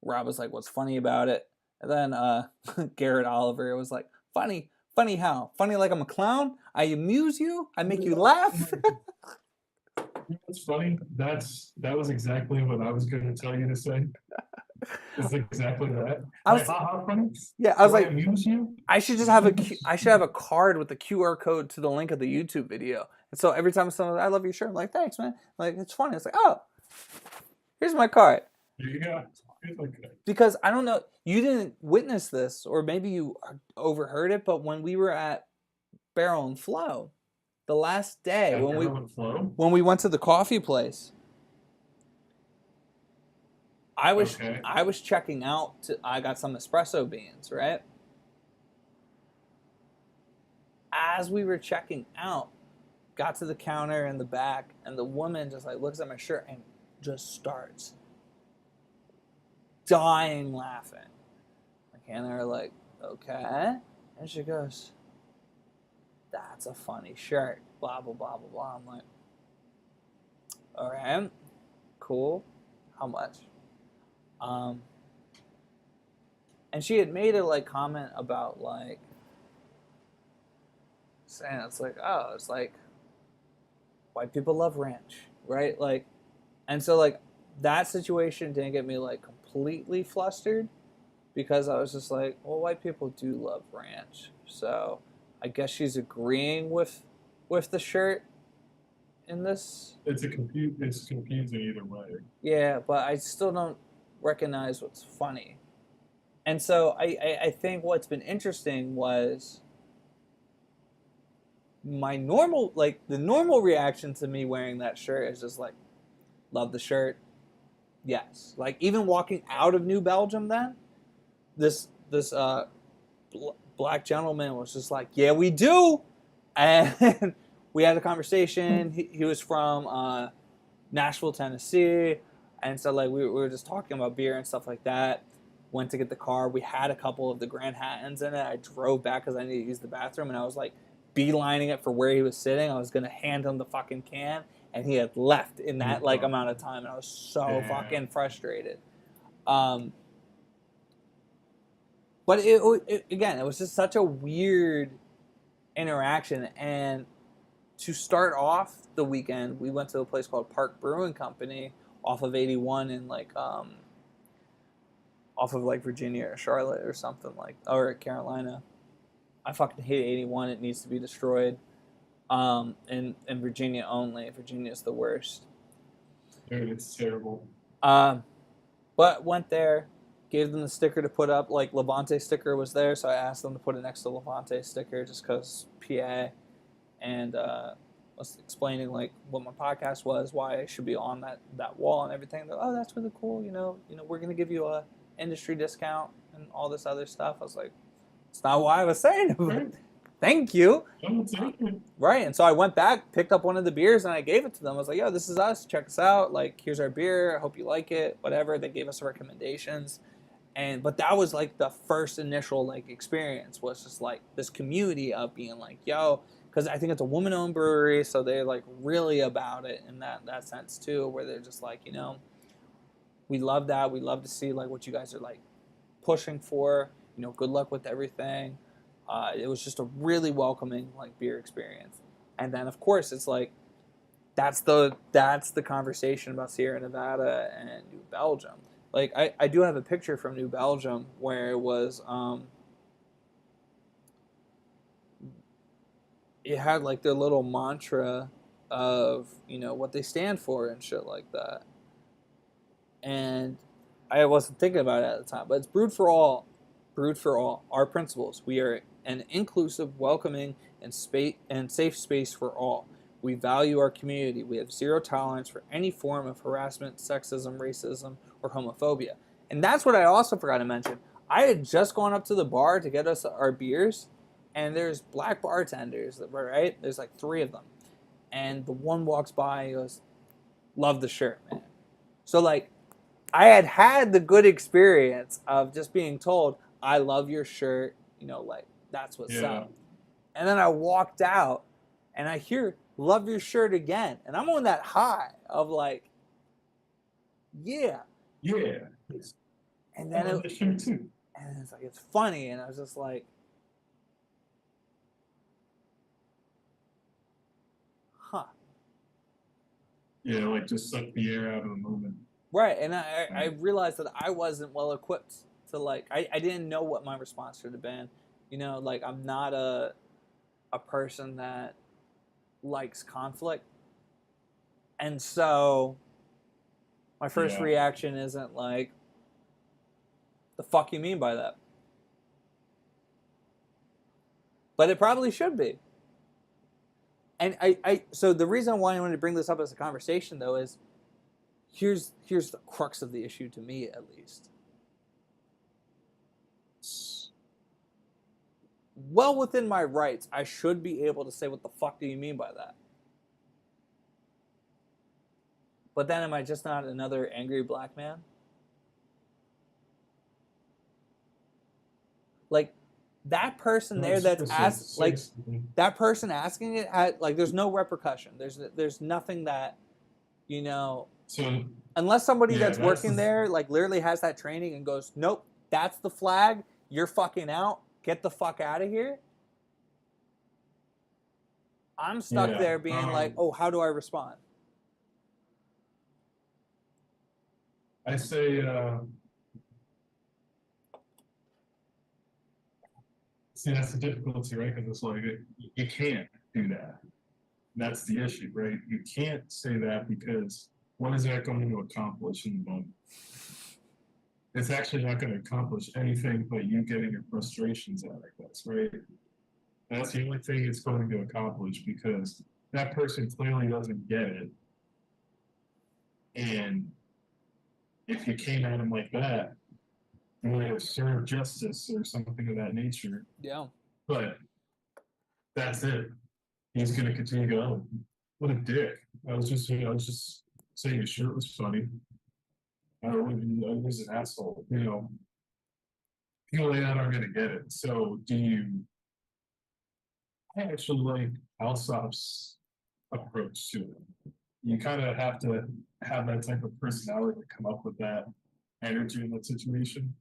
Rob was like, what's funny about it? And then Garrett Oliver was like, funny how? Funny like I'm a clown? I amuse you? I make you laugh? It's funny. That was exactly what I was going to tell you to say. It's exactly that. I was, funny. Yeah, I was like, amuse you? I should just have a card with the QR code to the link of the YouTube video. And so every time someone, I love your shirt, I'm like, thanks, man. Like, it's funny. It's like, oh, here's my card. There you go. Because I don't know, you didn't witness this, or maybe you overheard it, but when we were at Barrel and Flow, the last day when we went to the coffee place, I was checking out. I got some espresso beans, right? As we were checking out, got to the counter in the back, and the woman just like looks at my shirt and just starts dying laughing. And they're like, okay. And she goes, that's a funny shirt. Blah, blah, blah, blah, blah. I'm like, all right, cool. How much? And she had made a like comment about like saying it's like, oh, it's like white people love ranch, right? Like, and so like that situation didn't get me like completely flustered, because I was just like, well, white people do love ranch, so I guess she's agreeing with the shirt in this. It's confusing either way. Yeah, but I still don't recognize what's funny. And so I think what's been interesting was my normal, like the normal reaction to me wearing that shirt is just like, love the shirt. Yes. Like even walking out of New Belgium then, this black gentleman was just like, yeah, we do. And we had a conversation. He was from Nashville, Tennessee. And so like we were just talking about beer and stuff like that. Went to get the car. We had a couple of the Grand Hattons in it. I drove back because I needed to use the bathroom, and I was like beelining it for where he was sitting. I was gonna hand him the fucking can, and he had left in that like amount of time, and I was so fucking frustrated. Um, but again, it was just such a weird interaction. And to start off the weekend, we went to a place called Park Brewing Company off of 81 in like off of like Virginia or Charlotte or something like, or Carolina. I fucking hate 81. It needs to be destroyed. In Virginia only. Virginia's the worst. Dude, it's terrible. But went there, gave them the sticker to put up. Like Levante sticker was there, so I asked them to put it next to Levante sticker just because PA, and was explaining like what my podcast was, why I should be on that wall and everything. They're, oh, that's really cool. We're gonna give you a industry discount and all this other stuff. I was like, it's not what I was saying. Thank you. Right. And so I went back, picked up one of the beers, and I gave it to them. I was like, yo, this is us. Check us out. Like, here's our beer. I hope you like it. Whatever. They gave us recommendations. But that was like the first initial like experience, was just like this community of being like, yo, because I think it's a woman-owned brewery, so they're like really about it in that sense too, where they're just like, we love that. We love to see like what you guys are like pushing for. Good luck with everything. It was just a really welcoming like beer experience. And then of course it's like that's the conversation about Sierra Nevada and New Belgium. Like I do have a picture from New Belgium where it was it had like their little mantra of what they stand for and shit like that. And I wasn't thinking about it at the time, but it's brewed for all. Brewed for all. Our principles. We are an inclusive, welcoming, and safe space for all. We value our community. We have zero tolerance for any form of harassment, sexism, racism, or homophobia. And that's what I also forgot to mention. I had just gone up to the bar to get us our beers, and there's black bartenders, right? There's like 3 of them. And the one walks by and goes, love the shirt, man. So like, I had the good experience of just being told, I love your shirt, like that's what's up. And then I walked out and I hear, love your shirt again. And I'm on that high of like, yeah. Yeah. And then the shirt too. And it's like, it's funny. And I was just like, huh. Yeah, like just suck the air out of the moment. Right. And I realized that I wasn't well equipped to like, I didn't know what my response should have been. Like I'm not a person that likes conflict. And so my first reaction isn't like, the fuck you mean by that? But it probably should be. And so the reason why I wanted to bring this up as a conversation though is here's the crux of the issue to me at least. Well within my rights, I should be able to say, what the fuck do you mean by that? But then am I just not another angry black man? Like, that person there that's that person asking it had like there's no repercussion. There's nothing that so unless somebody that's working there like literally has that training and goes, nope, that's the flag, you're fucking out, get the fuck out of here. I'm stuck there being like, oh, how do I respond? I say See, that's the difficulty, right? Because it's like you can't do that. That's the issue, right? You can't say that because what is that going to accomplish in the moment? It's actually not going to accomplish anything but you getting your frustrations out, I guess, right? That's the only thing it's going to accomplish because that person clearly doesn't get it. And if you came at him like that, you might have served justice or something of that nature. Yeah. But that's it. He's going to continue to go, oh, what a dick. I was just saying his shirt was funny. I was an asshole. People like that aren't going to get it. So I actually like Alsop's approach to it. You kind of have to have that type of personality to come up with that energy in that situation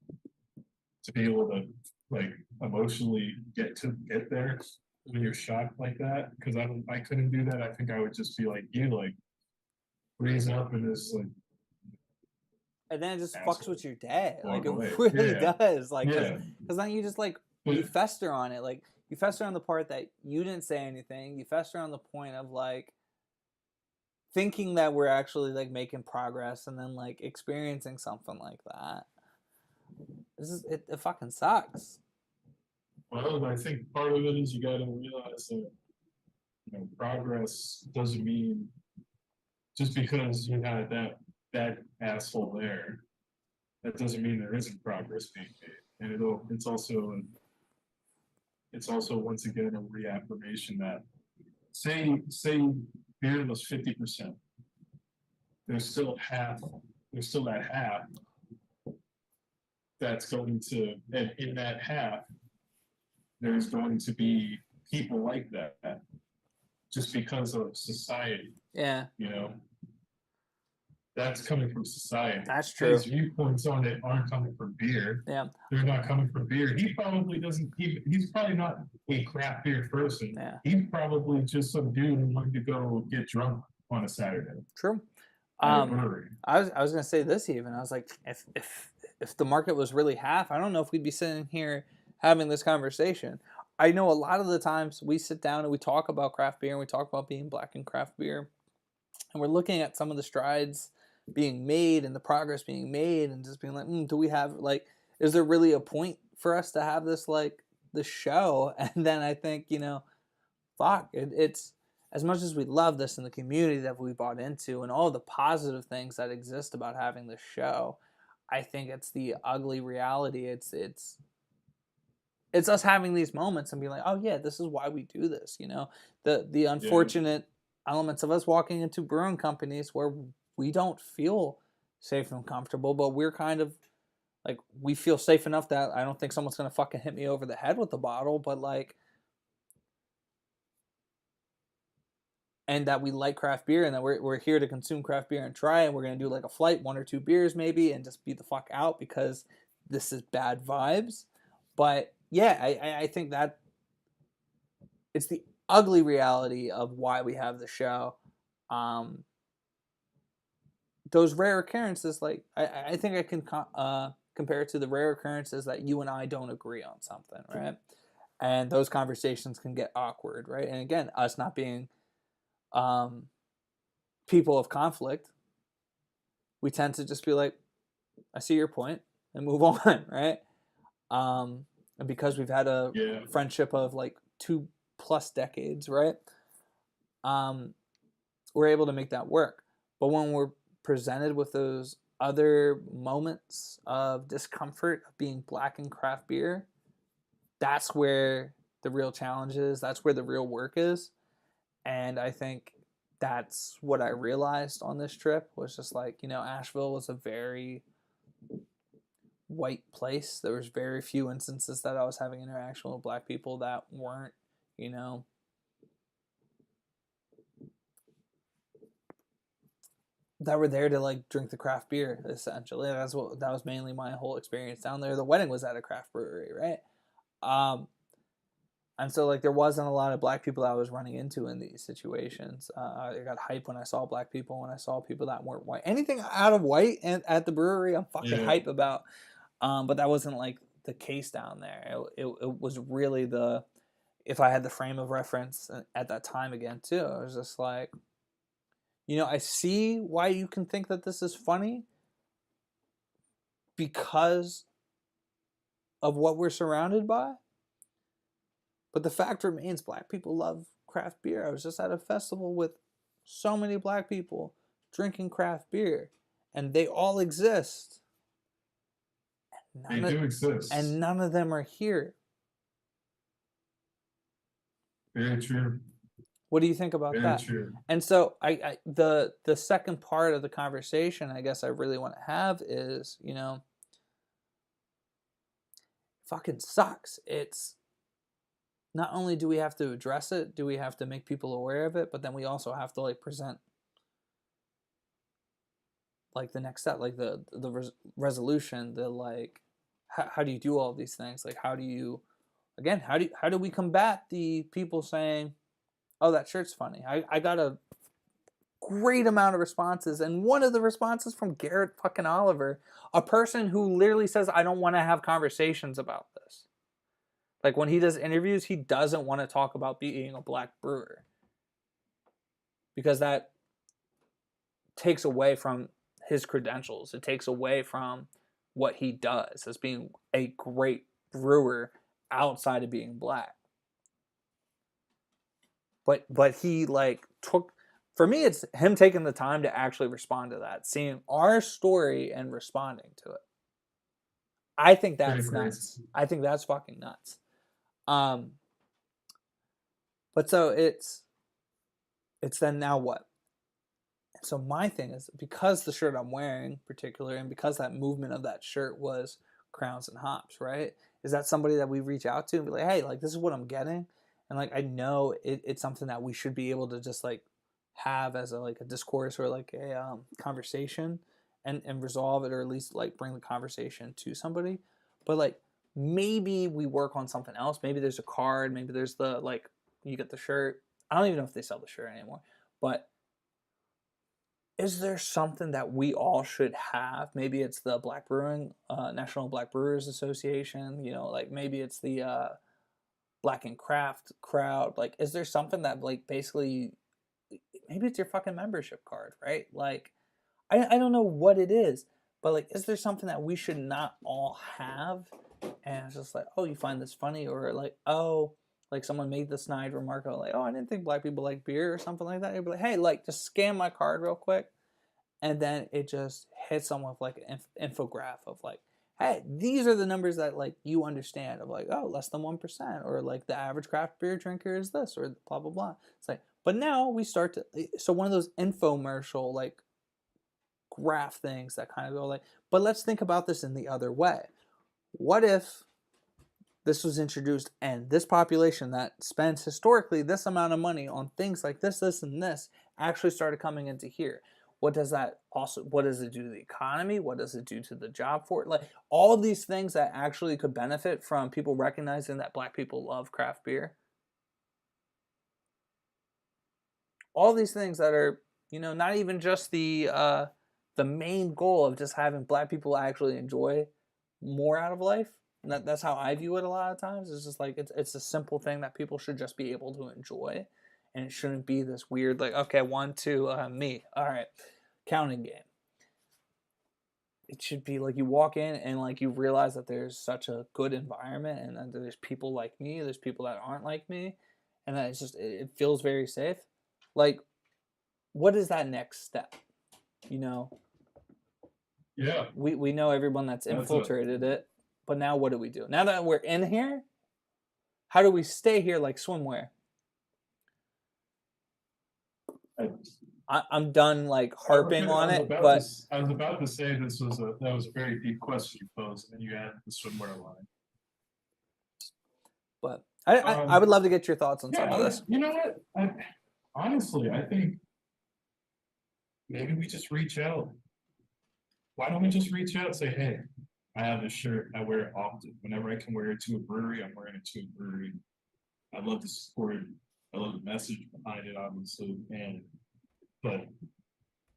to be able to like emotionally get there when you're shocked like that. Because I couldn't do that. I think I would just be like you, like raise up in this like And then it just fucks asshole with your day. Like, walk it away. really Yeah, does. Like, yeah. because then you just, like, you fester on it. Like, you fester on the part that you didn't say anything. You fester on the point of, like, thinking that we're actually, like, making progress and then, like, experiencing something like that. It fucking sucks. Well, I think part of it is you got to realize that progress doesn't mean just because you had that asshole there, that doesn't mean there isn't progress being made. And it's also once again a reaffirmation that say beer was 50%, there's still that half that's going to, and in that half there's going to be people like that just because of society. Yeah. That's coming from society. That's true. His viewpoints on it aren't coming from beer. Yeah. They're not coming from beer. He probably doesn't. He's probably not a craft beer person. Yeah. He's probably just some dude who wanted to go get drunk on a Saturday. True. At a brewery. I was gonna say this even. I was like, if the market was really half, I don't know if we'd be sitting here having this conversation. I know a lot of the times we sit down and we talk about craft beer and we talk about being black in craft beer, and we're looking at some of the strides being made and the progress being made and just being like, do we have, like, is there really a point for us to have this, like, this show? And then I think, fuck, it's as much as we love this in the community that we bought into and all the positive things that exist about having this show, I think it's the ugly reality. It's us having these moments and being like, oh yeah, this is why we do this. The unfortunate elements of us walking into brewing companies where we don't feel safe and comfortable, but we're kind of like, we feel safe enough that I don't think someone's gonna fucking hit me over the head with the bottle, but like, and that we like craft beer and that we're here to consume craft beer and try, and we're gonna do like a flight, 1 or 2 beers maybe, and just be the fuck out because this is bad vibes. But yeah, I think that it's the ugly reality of why we have the show. Those rare occurrences, like I think I can compare it to the rare occurrences that you and I don't agree on something, right? And those conversations can get awkward, right? And again, us not being people of conflict, we tend to just be like, I see your point, and move on, right? And because we've had a friendship of like 2+ decades, right? We're able to make that work. But when we're presented with those other moments of discomfort of being black in craft beer, that's where the real challenge is. That's where the real work is. And I think that's what I realized on this trip was just like, Asheville was a very white place. There was very few instances that I was having interaction with black people that weren't, that were there to like drink the craft beer. Essentially, that was mainly my whole experience down there. The wedding was at a craft brewery, right? And so like there wasn't a lot of black people that I was running into in these situations. I got hype when I saw black people, when I saw people that weren't white. Anything out of white and at the brewery, I'm fucking hype about. But that wasn't like the case down there. It was really the, if I had the frame of reference at that time again too, I was just like, I see why you can think that this is funny because of what we're surrounded by. But the fact remains, black people love craft beer. I was just at a festival with so many black people drinking craft beer, and they all exist. They do exist. And none of them are here. Very true. What do you think about that? Very true. And so the second part of the conversation I guess I really want to have is, fucking sucks. It's not only do we have to address it, do we have to make people aware of it, but then we also have to like present like the next step, like the resolution, the like how do you do all these things? Like how do you, again, how do we combat the people saying, oh, that shirt's funny? I got a great amount of responses, and one of the responses from Garrett fucking Oliver, a person who literally says, I don't want to have conversations about this. Like when he does interviews, he doesn't want to talk about being a black brewer because that takes away from his credentials. It takes away from what he does as being a great brewer outside of being black. But he like took, for me, it's him taking the time to actually respond to that, seeing our story and responding to it. I think that's nuts. I think that's fucking nuts. But so it's then now what? So my thing is, because the shirt I'm wearing in particular, and because that movement of that shirt was Crowns and Hops, right? Is that somebody that we reach out to and be like, hey, like this is what I'm getting? And like I know it's something that we should be able to just like have as a like a discourse or like a conversation and resolve it, or at least like bring the conversation to somebody. But like maybe we work on something else. Maybe there's a card, maybe there's the like you get the shirt. I don't even know if they sell the shirt anymore. But is there something that we all should have? Maybe it's the Black Brewing, National Black Brewers Association, like maybe it's the Black and Craft crowd. Like, is there something that like basically, maybe it's your fucking membership card, right? Like, I don't know what it is, but like, is there something that we should not all have? And it's just like, oh, you find this funny, or like, oh, like someone made the snide remark of like, oh, I didn't think black people like beer or something like that. You'd be like, hey, like just scan my card real quick. And then it just hits them with like an infographic of like, hey, these are the numbers that like you understand of like, oh, less than 1%, or like the average craft beer drinker is this, or blah, blah, blah. It's like, but now we start to, so one of those infomercial like graph things that kind of go like, but let's think about this in the other way. What if this was introduced and this population that spends historically this amount of money on things like this, this, and this actually started coming into here? What does that also, what does it do to the economy? What does it do to the job force? Like all of these things that actually could benefit from people recognizing that black people love craft beer. All these things that are, not even just the main goal of just having black people actually enjoy more out of life. And that's how I view it a lot of times. It's just like it's a simple thing that people should just be able to enjoy, and it shouldn't be this weird like, okay, 1, 2, me, all right, counting game. It should be like you walk in and like you realize that there's such a good environment, and that there's people like me, there's people that aren't like me, and that it's just it feels very safe. Like, what is that next step? Yeah. We know everyone that's infiltrated it. But now what do we do? Now that we're in here, how do we stay here like swimwear? I'm done like harping on it, but I was about to say that was a very deep question you posed, and you added the swimwear line. But I would love to get your thoughts on some of this. You know what? Honestly, I think maybe we just reach out. Why don't we just reach out and say, hey, I have this shirt, I wear it often. Whenever I can wear it to a brewery, I'm wearing it to a brewery. I love the support. I love the message behind it, obviously. But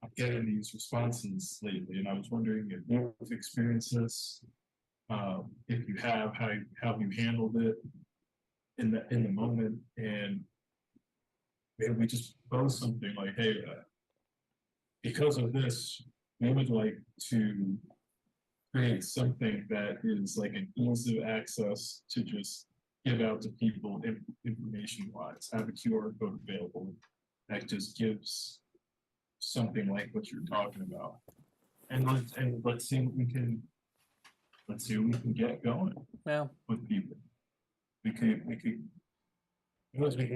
I'm getting these responses lately, and I was wondering if you've experienced this. if you have, how you handled it in the moment, and maybe we just post something like, hey, because of this, we would like to create something that is like an ease of access to just give out to people information wise, have a QR code available that just gives something like what you're talking about. And let's see what we can get going Yeah. with people. We can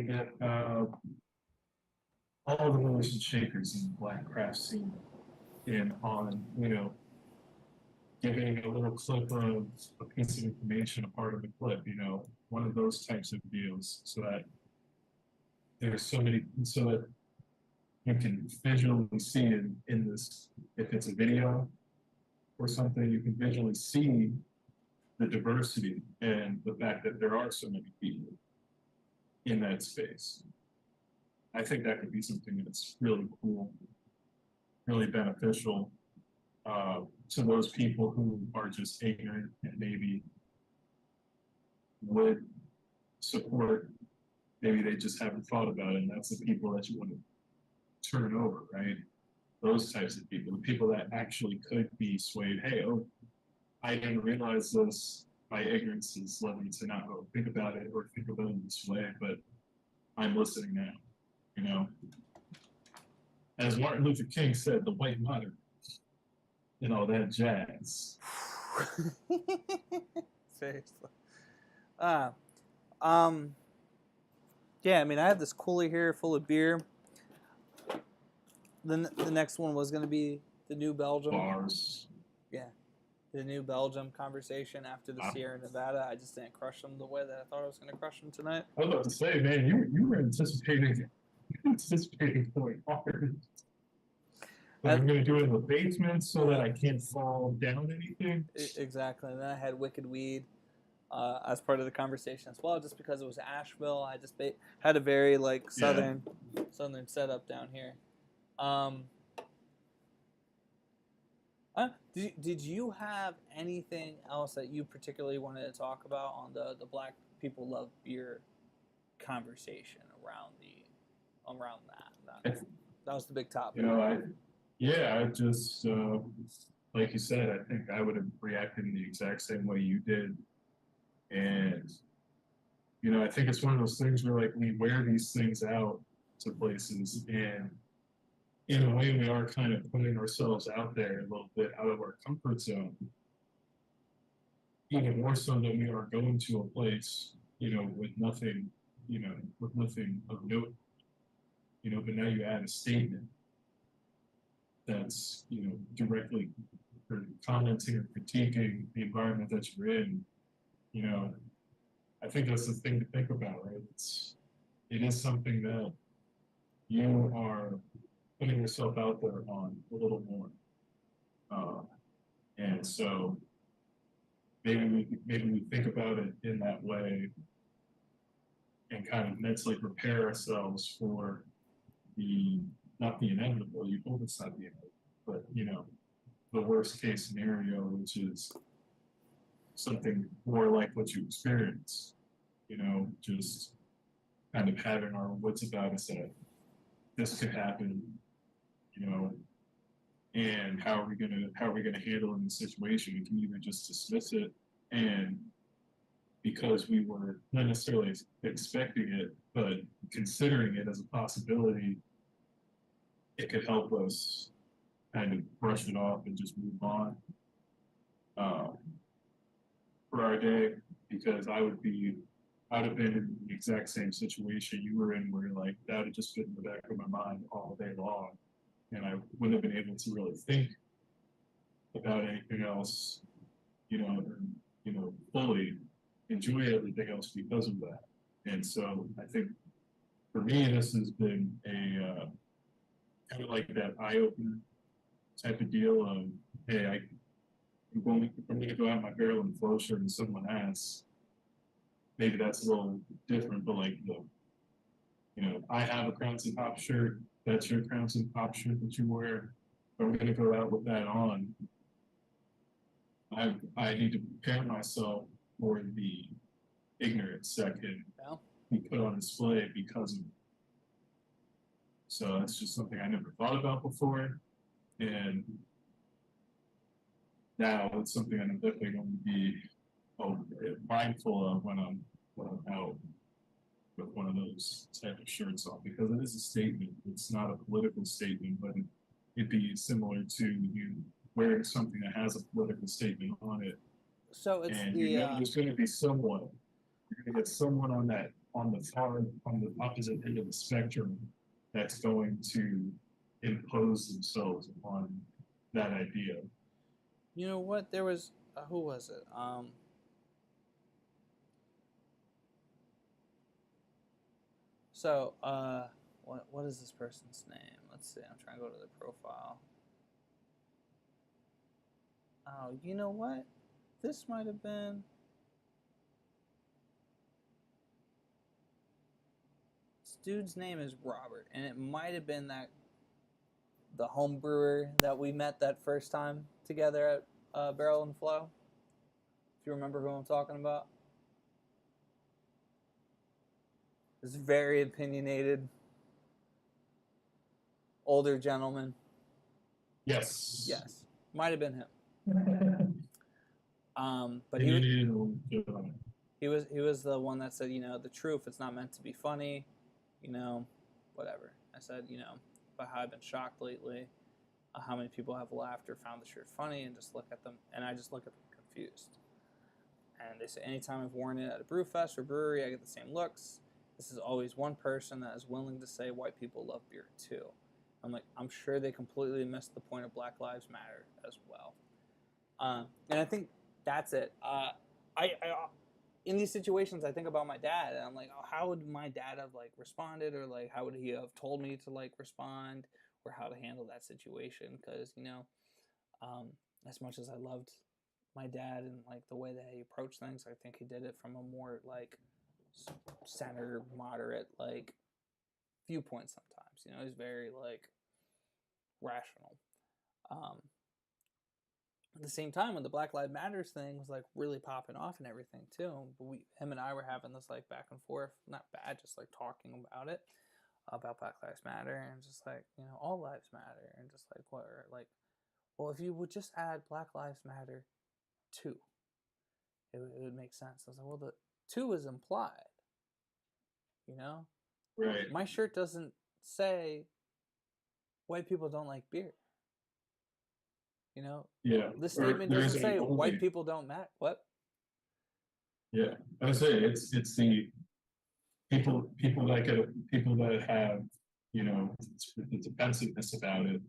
get all the movers and shakers in the black craft scene in on, giving a little clip of a piece of information, a part of the clip, one of those types of deals, so that so that you can visually see in this, if it's a video or something, you can visually see the diversity and the fact that there are so many people in that space. I think that could be something that's really cool, really beneficial to those people who are just ignorant and maybe would support, maybe they just haven't thought about it, and that's the people that you want to turn over, right? Those types of people, the people that actually could be swayed. Hey, oh, I didn't realize this. My ignorance is led me to not think about it or think about it this way, but I'm listening now. As Martin Luther King said, the white moderate, that jazz. Seriously. Uh, um, yeah, I mean, I have this cooler here full of beer. The next one was going to be the New Belgium. Bars. Yeah, the New Belgium conversation after the Sierra Nevada. I just didn't crush them the way that I thought I was going to crush them tonight. I was about to say, man, you were anticipating going hard. I'm going to do it in the basement so that I can't fall down anything. Exactly. And then I had Wicked Weed as part of the conversation as well, just because it was Asheville. I just had a very like southern setup down here. Did you have anything else that you particularly wanted to talk about on the Black People Love Beer conversation around that? That was the big topic. I just like you said, I think I would have reacted in the exact same way you did, and I think it's one of those things where like we wear these things out to places, and in a way we are kind of putting ourselves out there a little bit out of our comfort zone, even more so than we are going to a place, with nothing, of note, but now you add a statement that's, directly commenting or critiquing the environment that you're in. I think that's the thing to think about, right? It is something that you are putting yourself out there on a little more. And so maybe we think about it in that way and kind of mentally prepare ourselves for not the inevitable. You hope it's not the inevitable, but the worst case scenario, which is something more like what you experience. Just kind of having our wits about us that this could happen, and how are we gonna handle in the situation? We can either just dismiss it, and because we were not necessarily expecting it, but considering it as a possibility, it could help us kind of brush it off and just move on for our day. Because I'd have been in the exact same situation you were in, where like that would have just been in the back of my mind all day long, and I wouldn't have been able to really think about anything else, fully enjoy everything else because of that. And so I think for me, this has been a kind of like that eye opener type of deal of, hey, I'm going to go out my barrel and flow shirt and someone asks, maybe that's a little different, but like I have a Crowns and Pop shirt. That's your Crowns and Pop shirt that you wear. I'm going to go out with that on. I need to prepare myself for the ignorance that can Yeah. be put on display because of. So that's just something I never thought about before, and now it's something I'm definitely going to be mindful of when I'm out with one of those type of shirts on because it is a statement. It's not a political statement, but it'd be similar to you wearing something that has a political statement on it, So it's and you the know there's going to be someone. You're going to get someone on that on the opposite end of the spectrum that's going to impose themselves upon that idea. you know what, there was who was it? So what is this person's name? Let's see. I'm trying to go to the profile. Oh, you know what? This might have been. This dude's name is Robert, and it might have been that the home brewer that we met that first time together at Barrel and Flow. If you remember who I'm talking about, this very opinionated older gentleman. Yes. Yes, might have been him. But he was the one that said, the truth. It's not meant to be funny, whatever. I said, about how I've been shocked lately, how many people have laughed or found the shirt funny, and just look at them, and I just look at them confused. And they say, anytime I've worn it at a brew fest or brewery, I get the same looks. This is always one person that is willing to say white people love beer too. I'm like, I'm sure they completely missed the point of Black Lives Matter as well. And I think that's it. I in these situations, I think about my dad, and I'm like, oh, how would my dad have like responded, or like how would he have told me to like respond, or how to handle that situation? Because um, as much as I loved my dad and like the way that he approached things, I think he did it from a more like center, moderate like viewpoint. Sometimes, he's very like rational. Um, at the same time, when the Black Lives Matters thing was like really popping off and everything too, but him and I were having this like back and forth, not bad, just like talking about it, about Black Lives Matter, and just like all lives matter, and just like what, like, well, if you would just add Black Lives Matter too, it would make sense. I was like, well, the two is implied, you know. Right. My shirt doesn't say white people don't like beer. Yeah. This Or statement there doesn't isn't say white only. people don't matter. What? Yeah. I say it's the people that have the defensiveness about it.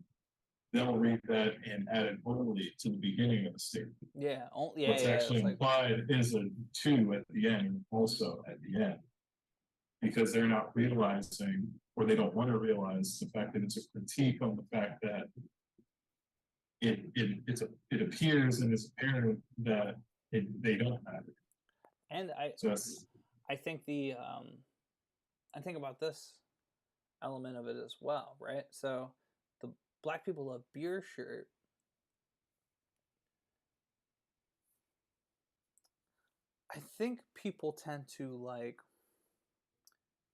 They'll read that and add it only to the beginning of the statement. Yeah, What's yeah. actually It's like, implied is a two at the end, also at the end, because they're not realizing or they don't want to realize the fact that it's a critique on the fact that it appears and is apparent that they don't matter. and I So that's I think I think about this element of it as well, right? So the Black People Love Beer shirt, I think people tend to like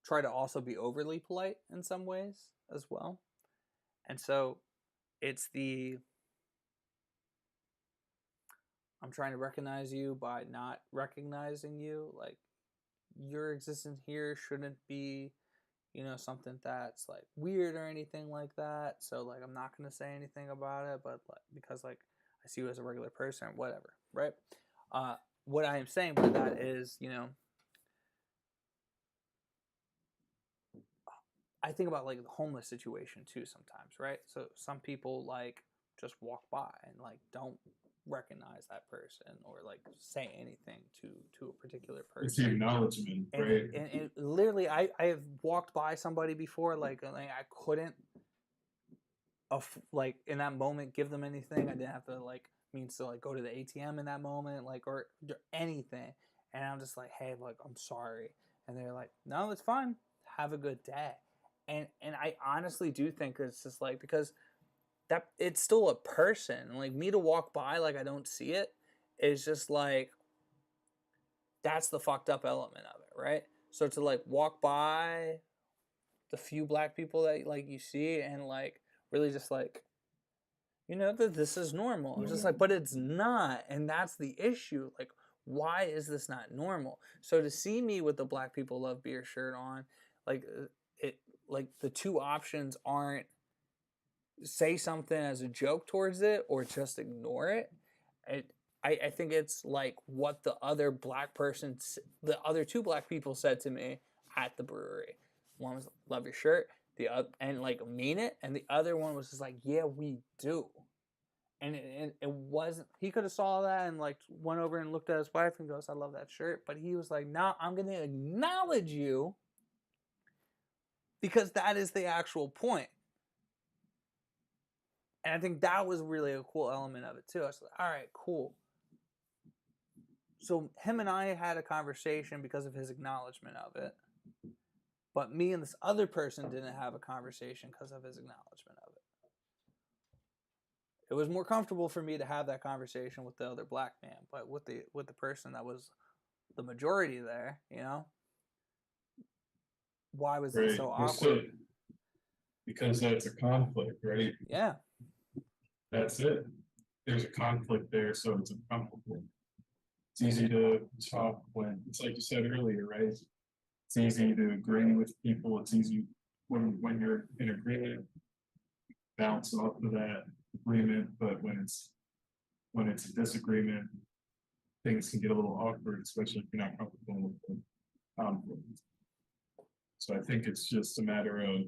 try to also be overly polite in some ways as well. And so it's the I'm trying to recognize you by not recognizing you. Like your existence here shouldn't be, something that's like weird or anything like that. So like I'm not gonna say anything about it, but like because like I see you as a regular person, whatever, right? Uh, what I am saying by that is, I think about like the homeless situation too sometimes, right? So some people like just walk by and like don't recognize that person or like say anything to a particular it's the person. acknowledgement, And right? it literally, I have walked by somebody before, like I couldn't, like in that moment, give them anything. I didn't have to like means to like go to the ATM in that moment, like or anything. And I'm just like, hey, like I'm sorry. And they're like, no, it's fine. Have a good day. And I honestly do think it's just like because that it's still a person. Like me to walk by, like I don't see it. is just like, that's the fucked up element of it, right? So to like walk by the few black people that like you see and like really just like, that this is normal. It's just like, but it's not, and that's the issue. Like, why is this not normal? So to see me with the Black People Love Beer shirt on, like it, like the two options aren't say something as a joke towards it or just ignore it. I think it's like what the other the other two black people said to me at the brewery. One was love your shirt, the other and like mean it, and the other one was just like, yeah, we do. And it wasn't. He could have saw that and like went over and looked at his wife and goes, "I love that shirt," but he was like, "Nah, I'm gonna acknowledge you because that is the actual point." And I think that was really a cool element of it too. I was like, "All right, cool." So him and I had a conversation because of his acknowledgement of it, but me and this other person didn't have a conversation because of his acknowledgement of it. It was more comfortable for me to have that conversation with the other black man, but with the person that was the majority there, why was it Right. so We're still, awkward? because that's a conflict, right? Yeah, That's it. There's a conflict there, so it's uncomfortable. It's easy to talk when it's like you said earlier, right? It's easy to agree with people. It's easy when you're in agreement, bounce off of that agreement. But when it's a disagreement, things can get a little awkward, especially if you're not comfortable with the conflict. So I think it's just a matter of,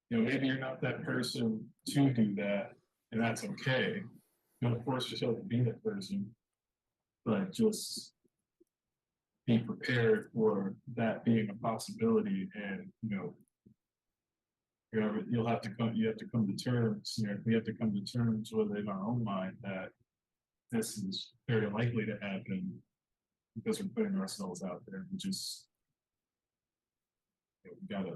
maybe you're not that person to do that, and that's okay. You don't force yourself to be that person, but just be prepared for that being a possibility. And you'll have to come. You have to come to terms. We have to come to terms with it in our own mind that this is very likely to happen because we're putting ourselves out there. We just we gotta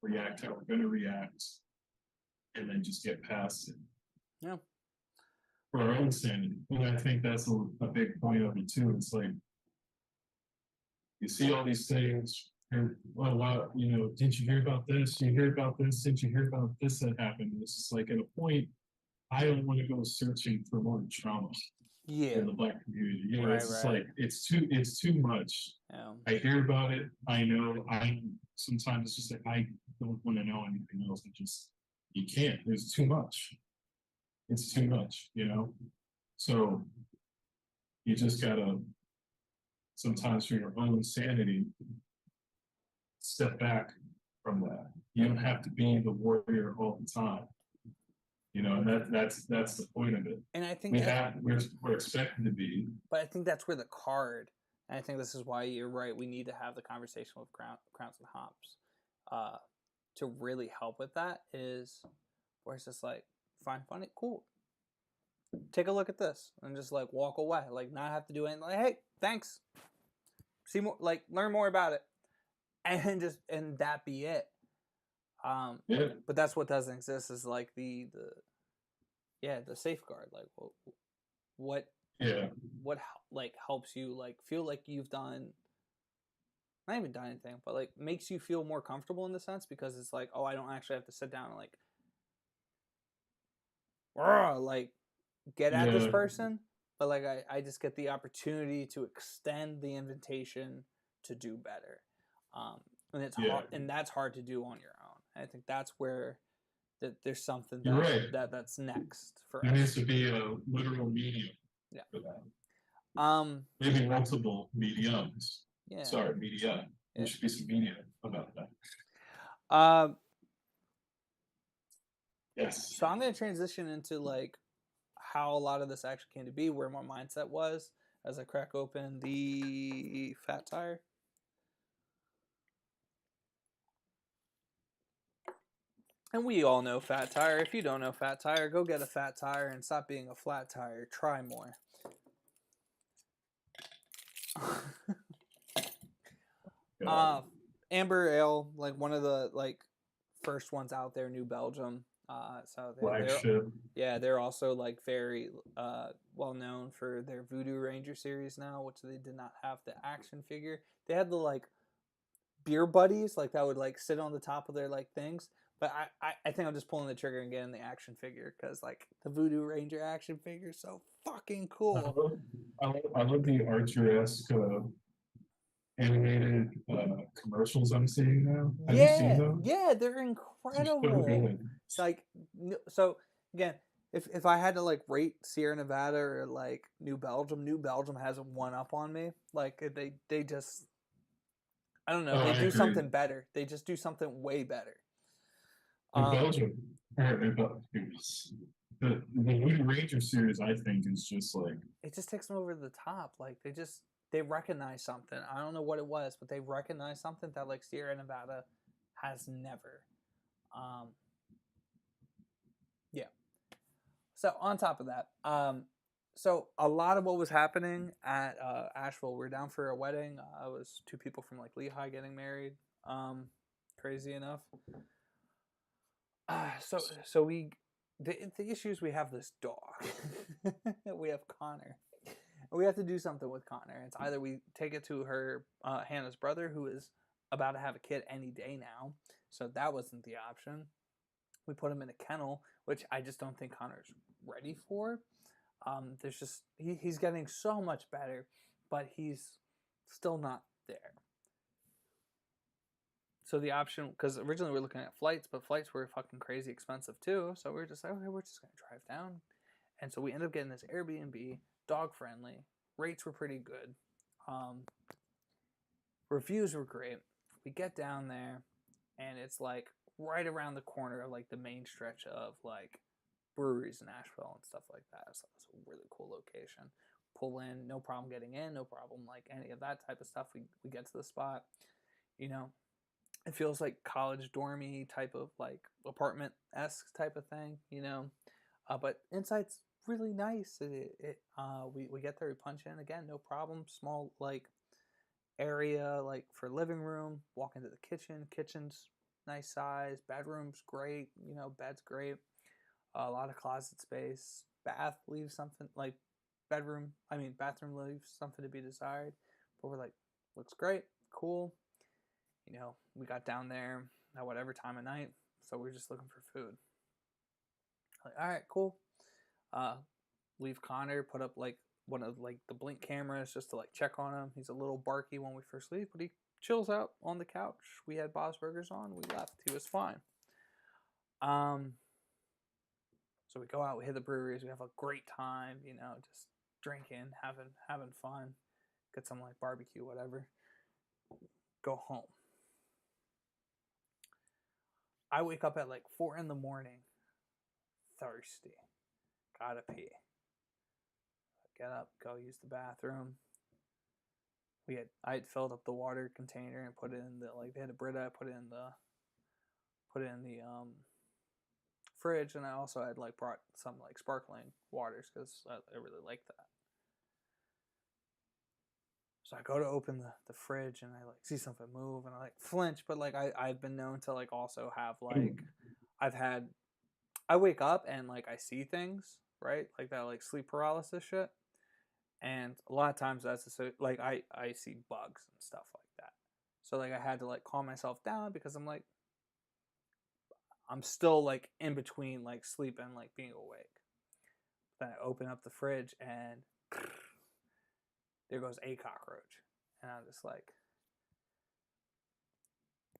react how we're gonna react, and then just get past it yeah, for our own sanity. And I think that's a big point of it too. It's like you see all these things, and oh wow, didn't you hear about this? You hear about this? Didn't you hear about this that happened? It's just like at a point, I don't want to go searching for more trauma yeah, in the black community. right, It's just right, like it's too much. yeah, I hear about it. I know. I sometimes it's just like I don't want to know anything else. It just you can't. There's too much. It's too much. So you just gotta sometimes for your own sanity step back from that. You don't have to be the warrior all the time. And that's the point of it. and I think We that, have we're expected to be. but I think that's where the card, and I think this is why you're right. We need to have the conversation with Crowns and Hops, uh, to really help with that. Is where it's just like find funny, cool. Take a look at this and just like walk away, like not have to do anything. Like, hey, thanks. See more, like learn more about it, and that be it. Yeah. But that's what doesn't exist is like the safeguard. Like what Yeah. what like helps you like feel like you've done not even done anything, but like makes you feel more comfortable in the sense because it's like, oh, I don't actually have to sit down and like get at this Yeah. person, but like I just get the opportunity to extend the invitation to do better. And it's Yeah. hard, and that's hard to do on your own. And I think that's where there's something You're right. that's next for There us. needs to be a literal medium Yeah. for that. Um. Maybe multiple mediums. Yeah. Sorry, media. There Yeah. should be some media about that. Um. Yes. So I'm going to transition into like how a lot of this actually came to be, where my mindset was as I crack open the Fat Tire. And we all know Fat Tire. If you don't know Fat Tire, go get a Fat Tire and stop being a flat tire. Try more. God. Amber Ale, like one of the like first ones out there, New Belgium. So Flagship. yeah, they're also like very well known for their Voodoo Ranger series now, which they did not have the action figure. They had the like beer buddies like that would like sit on the top of their like things. But I think I'm just pulling the trigger and getting the action figure because like the Voodoo Ranger action figure is so fucking I cool. love, I love the Archer-esque animated commercials I'm seeing now. Have you seen Yeah, them? yeah, they're They're so incredible. good. Like, so again, if I had to like rate Sierra Nevada or like New Belgium has one up on me. Like they just I don't know, Oh, they I do agree. something better. They just do something way better. New Um, Belgium, or the Woody Ranger series, I think, is just like it just takes them over the top. Like they recognize something. I don't know what it was, but they recognize something that like Sierra Nevada has never. Um, yeah. So on top of that, so a lot of what was happening at Asheville, we were down for a wedding. It was two people from like Lehigh getting married. Crazy enough. So the issues we have this dog. We have Connor. We have to do something with Connor. It's either we take it to her Hannah's brother, who is about to have a kid any day now. So that wasn't the option. We put him in a kennel, which I just don't think Connor's ready for. There's just he's getting so much better, but he's still not there. So the option, because originally we were looking at flights, but flights were fucking crazy expensive too. So we are just like, okay, we're just gonna drive down, and so we ended up getting this Airbnb, dog friendly. Rates were pretty good. Um, Reviews were great. We get down there, and it's like right around the corner of like the main stretch of like breweries in Asheville and stuff like that. So it's a really cool location. Pull in, no problem getting in, no problem like any of that type of stuff. We get to the spot, you know. It feels like college dormy type of like apartment esque type of thing, you know. But inside's really nice. We get there, we punch in again, no problem. Small like area like for living room. Walk into the kitchen. Kitchen's nice size. Bedroom's great. You know, bed's great. A lot of closet space. Bath leaves something like bathroom leaves something to be desired. But we're like, looks great, cool. You know, we got down there at whatever time of night, so we're just looking for food. Like, all right, cool. Uh, Leave Connor, put up like one of like the blink cameras just to like check on him. He's a little barky when we first leave, but he chills out on the couch. We had Bob's Burgers on. We left. He was fine. Um, so we go out, we hit the breweries, we have a great time, you know, just drinking, having fun, get some like barbecue, whatever. Go home. I wake up at like 4 in the morning, thirsty, gotta pee. Get up, go use the bathroom. I had filled up the water container and put it in the like they had a Brita. I put it in the fridge, and I also had like brought some like sparkling waters because I really like that. So I go to open the fridge and I like see something move and I like flinch, but like I've been known to like also have like I've had I wake up and like I see things, right? Like that like sleep paralysis shit. And a lot of times that's like I see bugs and stuff like that. So like I had to like calm myself down because I'm like I'm still like in between like sleep and like being awake. Then I open up the fridge and there goes a cockroach. And I'm just like,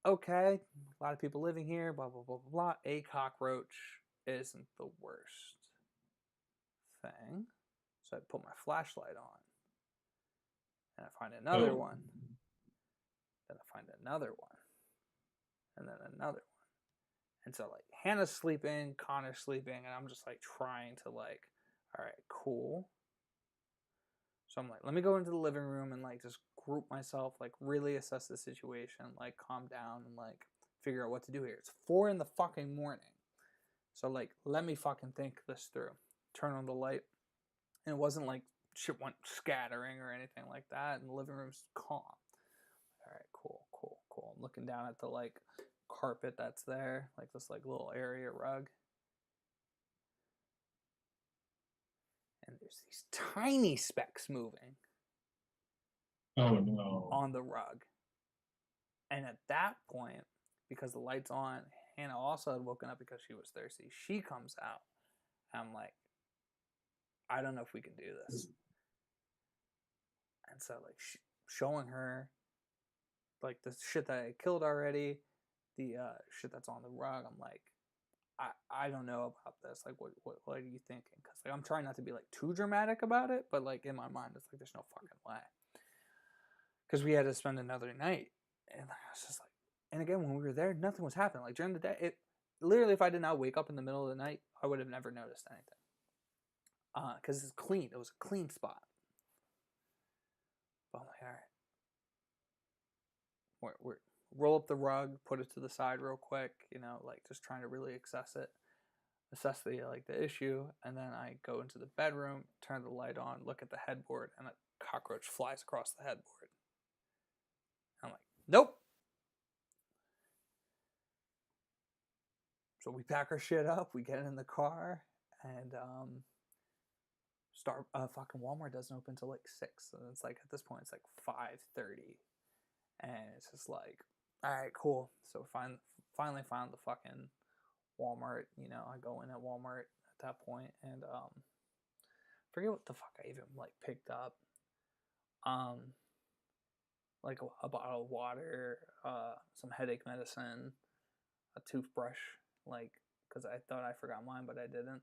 okay, a lot of people living here, blah, blah, blah, blah, blah. A cockroach isn't the worst thing. So I put my flashlight on and I find another oh, one. Then I find another one. And then another one. And so like Hannah's sleeping, Connor's sleeping, and I'm just like trying to like, all right, cool. So I'm like, let me go into the living room and like just group myself, like really assess the situation, like calm down and like figure out what to do here. It's 4 in the fucking morning. So like let me fucking think this through. Turn on the light. And it wasn't like shit went scattering or anything like that. And the living room's calm. All right, cool, cool, cool. I'm looking down at the like carpet that's there, like this like little area rug. and there's these tiny specks moving Oh no. on the rug. And at that point, because the light's on, Hannah also had woken up because she was thirsty. She comes out. I'm like, I don't know if we can do this. And so, like, showing her, like, the shit that I killed already, the shit that's on the rug, I'm like, I don't know about this. Like, what are you thinking? Because, like, I'm trying not to be, like, too dramatic about it, but, like, in my mind, it's like, there's no fucking way. Because we had to spend another night. And I was just like, and again, when we were there, nothing was happening. Like, during the day, it literally, if I did not wake up in the middle of the night, I would have never noticed anything. Because it's clean. It was a clean spot. But I'm like, all right. We're roll up the rug, put it to the side real quick, you know, like just trying to really assess the issue, and then I go into the bedroom, turn the light on, look at the headboard, and a cockroach flies across the headboard. I'm like, nope. So we pack our shit up, we get in the car, and fucking Walmart doesn't open until like 6, and it's like at this point it's like 5:30, and it's just like, all right, cool. So finally found the fucking Walmart. You know, I go in at Walmart at that point, and forget what the fuck I even like picked up. Like a bottle of water, some headache medicine, a toothbrush, like, because I thought I forgot mine, but I didn't.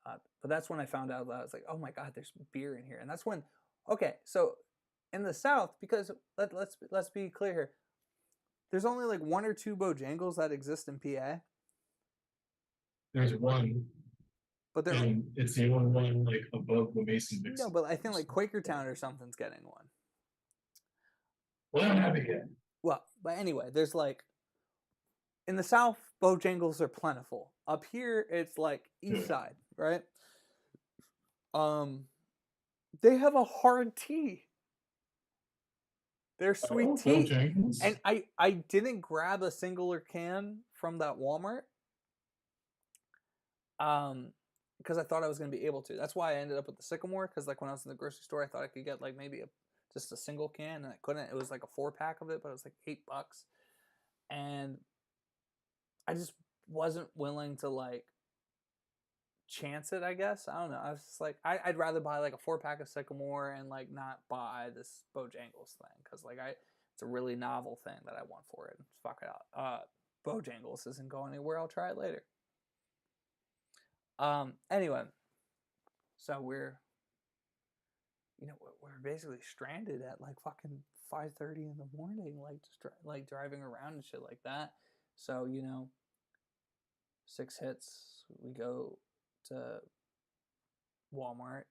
But that's when I found out that I was like, oh my god, there's beer in here, and that's when, okay, so in the South, because let's be clear here, there's only like 1 or 2 Bojangles that exist in PA. There's one, but they're and it's the only one like above the Mason no, Dixon. but I think like Quakertown or something's getting one. Well, I don't have it yet. Well, but anyway, there's like in the South, Bojangles are plentiful. Up here, it's like East Side, right? They have a hard tea. They're sweet tea, and I didn't grab a singular can from that Walmart, because I thought I was going to be able to. That's why I ended up with the Sycamore, because like when I was in the grocery store, I thought I could get like maybe just a single can, and I couldn't. It was like a 4-pack of it, but it was like $8, and I just wasn't willing to like chance it, I guess. I don't know. I was just like, I'd rather buy like a 4-pack of Sycamore and like not buy this Bojangles thing, because like it's a really novel thing that I want for it. Just fuck it out. Bojangles isn't going anywhere. I'll try it later. Anyway, so we're basically stranded at like fucking 5:30 in the morning, like just like driving around and shit like that. So 6 hits, we go to Walmart.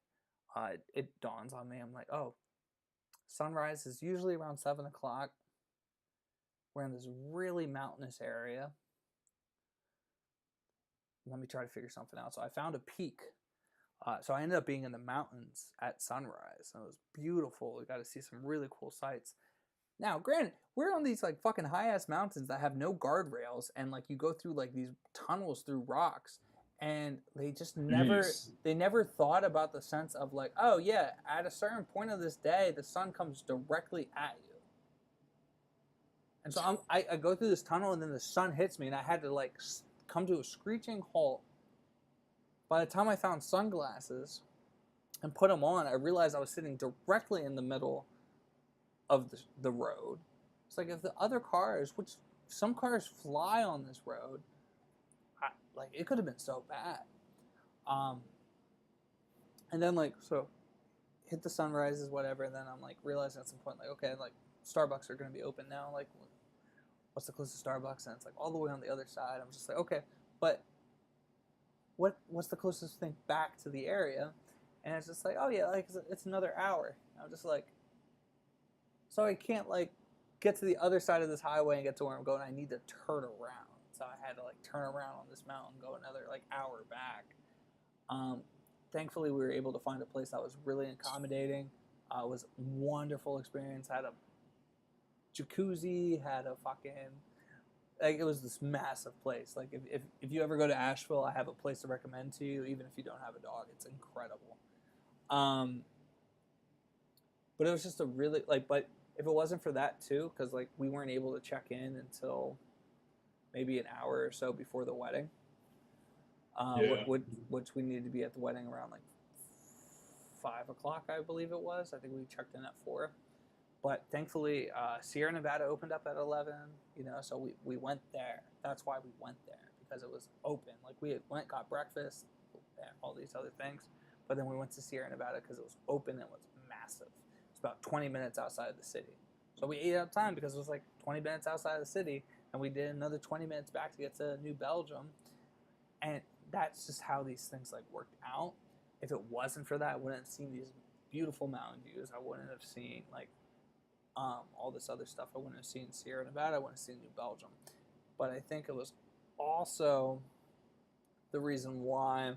It dawns on me. I'm like, oh, sunrise is usually around 7 o'clock. We're in this really mountainous area. Let me try to figure something out. So I found a peak. So I ended up being in the mountains at sunrise. And it was beautiful. We got to see some really cool sights. Now, granted, we're on these like fucking high ass mountains that have no guardrails, and like you go through like these tunnels through rocks, and they just never thought about the sense of like, oh yeah, at a certain point of this day, the sun comes directly at you. And so I go through this tunnel, and then the sun hits me, and I had to like come to a screeching halt. By the time I found sunglasses and put them on, I realized I was sitting directly in the middle of the road. It's like if the other cars, which some cars fly on this road, like it could have been so bad. And then like so hit the sunrises, whatever, and then I'm like realizing at some point like, okay, like Starbucks are gonna be open now, like what's the closest Starbucks? And it's like all the way on the other side. I'm just like, okay, but what's the closest thing back to the area? And it's just like, oh yeah, like it's another hour. I'm just like, so I can't like get to the other side of this highway and get to where I'm going. I need to turn around. So I had to like turn around on this mountain, go another like hour back. Thankfully, we were able to find a place that was really accommodating. It was a wonderful experience. Had a jacuzzi, had a fucking like it was this massive place. Like if you ever go to Asheville, I have a place to recommend to you. Even if you don't have a dog, it's incredible. But it was just a really like. But if it wasn't for that too, because like we weren't able to check in until maybe an hour or so before the wedding. Yeah. Which we needed to be at the wedding around like 5 o'clock, I believe it was. I think we checked in at 4. But thankfully, Sierra Nevada opened up at 11. So we went there. That's why we went there, because it was open. Like we went, got breakfast, and all these other things. But then we went to Sierra Nevada because it was open and it was massive. It's about 20 minutes outside of the city. So we ate up time because it was like 20 minutes outside of the city, and we did another 20 minutes back to get to New Belgium. And that's just how these things like worked out. If it wasn't for that, I wouldn't have seen these beautiful mountain views. I wouldn't have seen like all this other stuff. I wouldn't have seen Sierra Nevada. I wouldn't have seen New Belgium. But I think it was also the reason why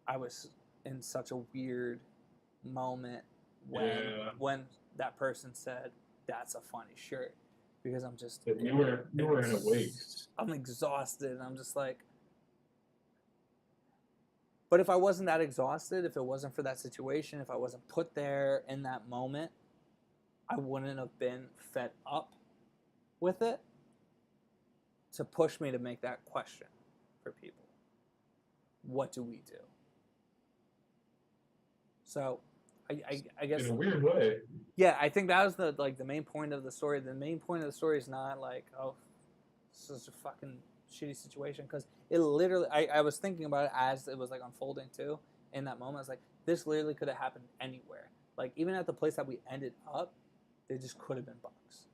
I was in such a weird moment when that person said, "That's a funny shirt," because I'm just you were in a waste. I'm exhausted, and I'm just like. But if I wasn't that exhausted, if it wasn't for that situation, if I wasn't put there in that moment, I wouldn't have been fed up with it to push me to make that question for people. What do we do? So, I guess in a weird way. Yeah, I think that was the main point of the story. The main point of the story is not like, oh, this is a fucking shitty situation, because it literally. I was thinking about it as it was like unfolding too. In that moment, I was like, this literally could have happened anywhere. Like even at the place that we ended up, there just could have been bugs,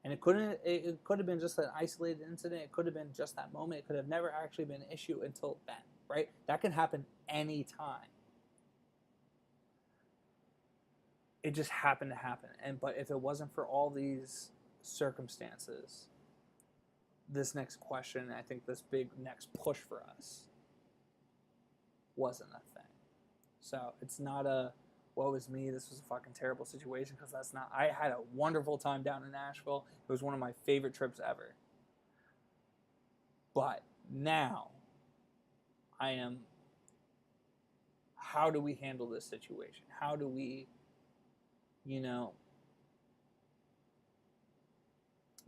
and it couldn't. It could have been just an isolated incident. It could have been just that moment. It could have never actually been an issue until then, right? That can happen anytime. It just happened to happen, but if it wasn't for all these circumstances, this next question, I think this big next push for us, wasn't a thing. So it's not a woe is me, this was a fucking terrible situation, because that's not. I had a wonderful time down in Nashville. It was one of my favorite trips ever. But now I am, how do we handle this situation? How do we,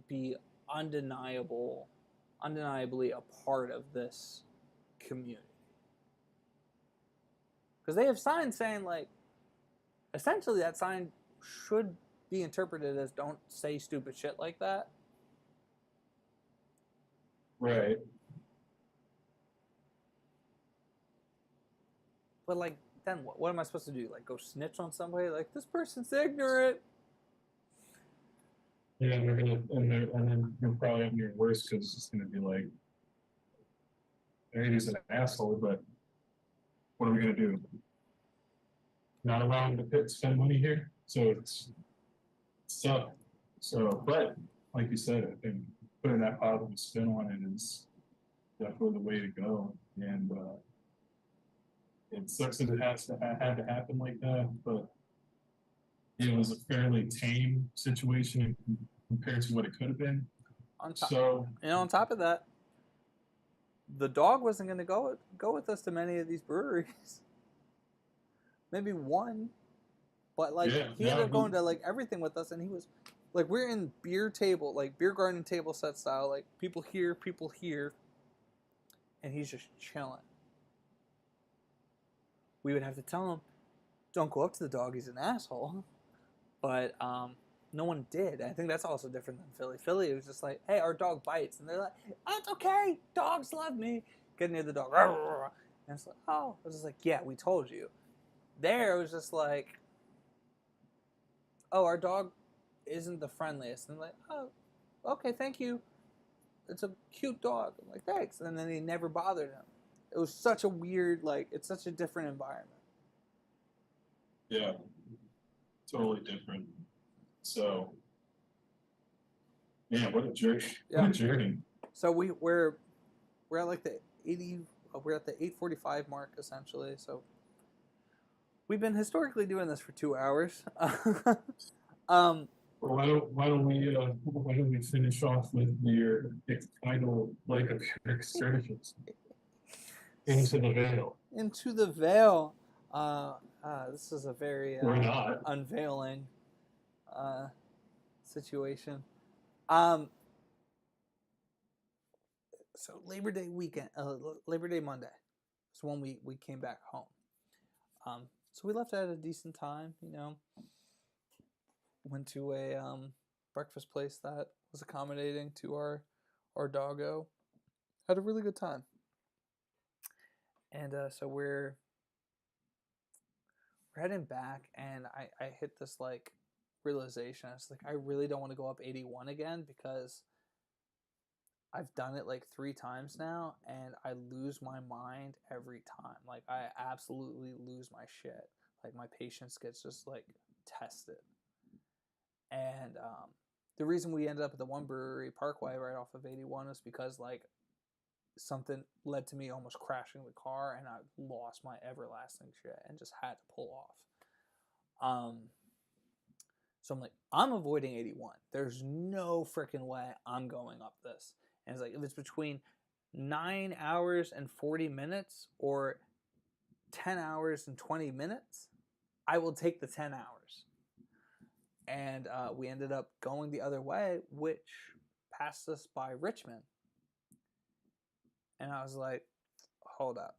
be undeniably a part of this community? Because they have signs saying, like, essentially that sign should be interpreted as don't say stupid shit like that. Right. But, like, then what? What am I supposed to do? Like, go snitch on somebody? Like, this person's ignorant. Yeah, and then you'll probably have your worse, because it's gonna be like, maybe he's an asshole, but what are we gonna do? Not allowing him to spend money here, so it's tough. So, but like you said, I think putting that positive spin on it is definitely the way to go. And it sucks that it had to happen like that, but it was a fairly tame situation compared to what it could have been. On top of that, the dog wasn't going to go with us to many of these breweries. Maybe one, but like he ended up going to like everything with us, and he was like, we're in beer garden table set style, like people here, and he's just chilling. We would have to tell him, don't go up to the dog, he's an asshole. But no one did. I think that's also different than Philly. Philly, it was just like, hey, our dog bites. And they're like, oh, it's okay. Dogs love me. Get near the dog. And it's like, oh. I was just like, yeah, we told you. There, it was just like, oh, our dog isn't the friendliest. And I'm like, oh, okay, thank you. It's a cute dog. I'm like, thanks. And then he never bothered him. It was such a weird, like, it's such a different environment. Yeah, totally different. So, man, what a journey! Yeah. What a journey! So we're at like the 80. We're at the 8:45 mark essentially. So we've been historically doing this for 2 hours. Well, why don't we finish off with your final leg of your excursions into the Veil? Into the Veil. This is a very Or not. unveiling situation. Um, so Labor Day weekend, Labor Day Monday, is when we came back home. So we left at a decent time, you know. Went to a breakfast place that was accommodating to our doggo. Had a really good time. And so we're heading back, and I hit this like realization. I was like, I really don't want to go up 81 again because I've done it like 3 times now, and I lose my mind every time. Like I absolutely lose my shit. Like my patience gets just like tested. And the reason we ended up at the One Brewery Parkway right off of 81 was because like something led to me almost crashing the car, and I lost my everlasting shit and just had to pull off. So I'm like, I'm avoiding 81. There's no freaking way I'm going up this. And it's like, if it's between 9 hours and 40 minutes or 10 hours and 20 minutes, I will take the 10 hours. And we ended up going the other way, which passed us by Richmond. And I was like, hold up.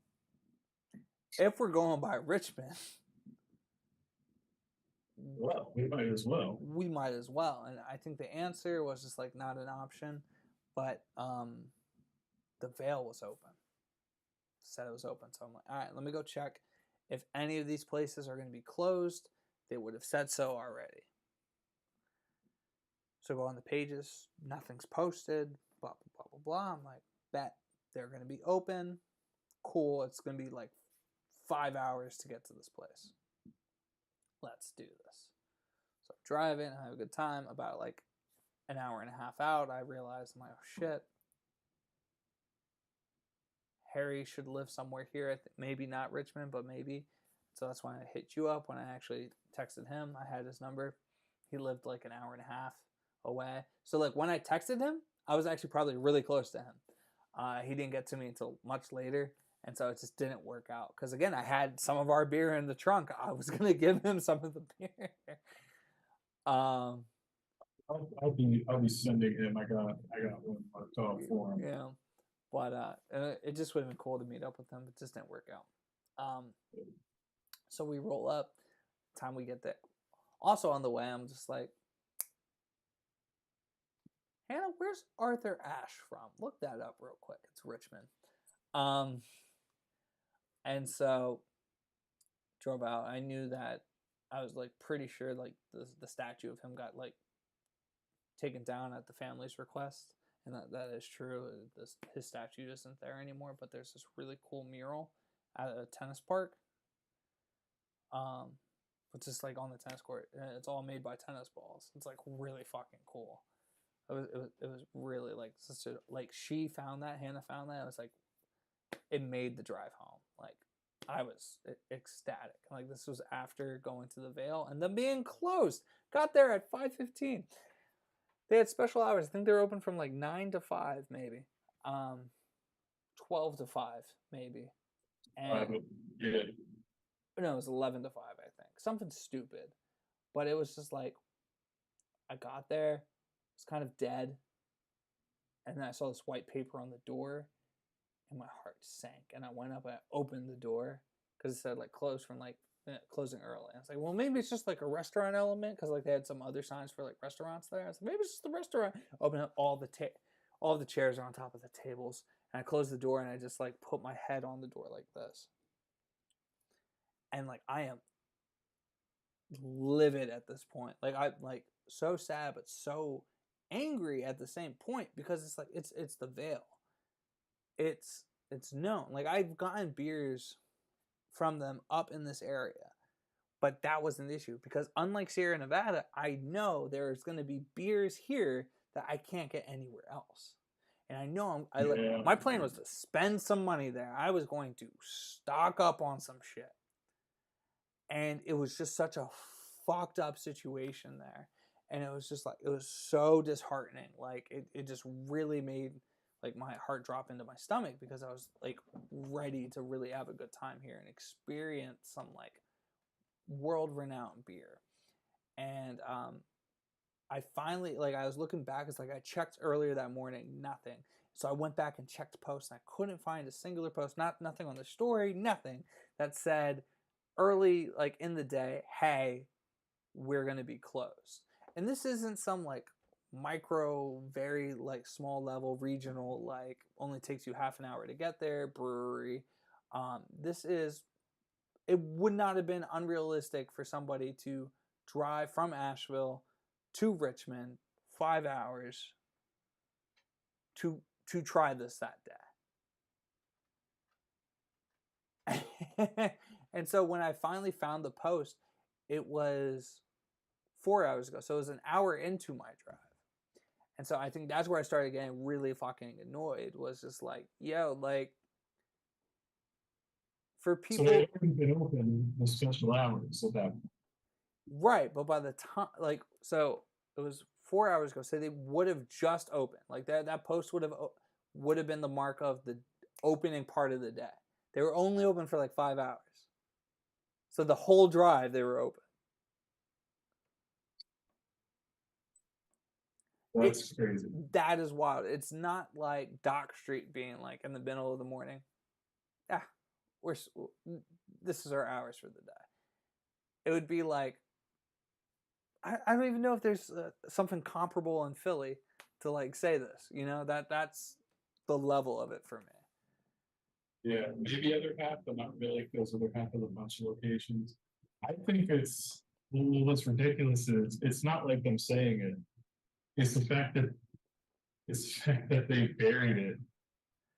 If we're going by Richmond, Well, we might as well. We might as well. And I think the answer was just like not an option. But the Veil was open. Said it was open. So I'm like, all right, let me go check. If any of these places are going to be closed, they would have said so already. So go on the pages, nothing's posted, blah, blah, blah, blah, blah. I'm like, bet they're going to be open. Cool. It's going to be like 5 hours to get to this place. Let's do this. So I'm driving, I have a good time. About like an hour and a half out, I realized, I'm like, oh shit. Harry should live somewhere here. Maybe not Richmond, but maybe. So that's when I hit you up. When I actually texted him, I had his number. He lived like an hour and a half away. So like when I texted him, I was actually probably really close to him. He didn't get to me until much later, and so it just didn't work out. Because again, I had some of our beer in the trunk. I was gonna give him some of the beer. I'll be sending him. I got one marked off for him. Yeah, but it just would have been cool to meet up with him. It just didn't work out. So we roll up. Time we get there. Also on the way, I'm just like, Hannah, where's Arthur Ashe from? Look that up real quick. It's Richmond. And so drove out. I knew that I was like pretty sure like the statue of him got like taken down at the family's request, and that is true. His statue isn't there anymore, but there's this really cool mural at a tennis park. Which is like on the tennis court. It's all made by tennis balls. It's like really fucking cool. It was really like such a like she found that Hannah found that. It was like it made the drive home. Like I was ecstatic. Like this was after going to the Veil and them being closed. Got there at 5:15. They had special hours. I think they were open from like 9 to 5 maybe, 12 to 5 maybe, and yeah. No, it was 11 to 5 I think, something stupid. But it was just like I got there, it's kind of dead, and then I saw this white paper on the door, and my heart sank. And I went up and I opened the door because it said like closed from like closing early. And I was like, well, maybe it's just like a restaurant element because like they had some other signs for like restaurants there. I was like, maybe it's just the restaurant. Open up all the chairs are on top of the tables, and I closed the door and I just like put my head on the door like this, and like I am livid at this point. Like I'm like so sad but so angry at the same point because it's like it's the Veil. It's known. Like I've gotten beers from them up in this area, but that wasn't the issue because unlike Sierra Nevada, I know there's going to be beers here that I can't get anywhere else. And I know my plan was to spend some money there. I was going to stock up on some shit. And it was just such a fucked up situation there. And it was just like, it was so disheartening. Like it just really made like my heart drop into my stomach because I was like ready to really have a good time here and experience some like world renowned beer. And I finally, like, I was looking back. It's like I checked earlier that morning, nothing. So I went back and checked posts, and I couldn't find a singular post, nothing on the story, nothing that said early, like in the day, hey, we're gonna be closed. And this isn't some like micro, very like small level regional, like only takes you half an hour to get there brewery. This is, it would not have been unrealistic for somebody to drive from Asheville to Richmond 5 hours to try this that day. And so when I finally found the post, it was 4 hours ago. So it was an hour into my drive. And so I think that's where I started getting really fucking annoyed, was just like, yo, like, for So people. they haven't been open the special hours at that point. Right, but by the time, like, so it was 4 hours ago, so they would have just opened. Like that post would have been the mark of the opening part of the day. They were only open for like 5 hours. So the whole drive they were open. That's crazy. That is wild. It's not like Dock Street being like in the middle of the morning. Yeah, this is our hours for the day. It would be like, I don't even know if there's something comparable in Philly to like say this. You know, that's the level of it for me. Yeah, maybe other half, but not really, because other half of a bunch of locations. I think it's, what's ridiculous is it's not like them saying it. It's the fact that they buried it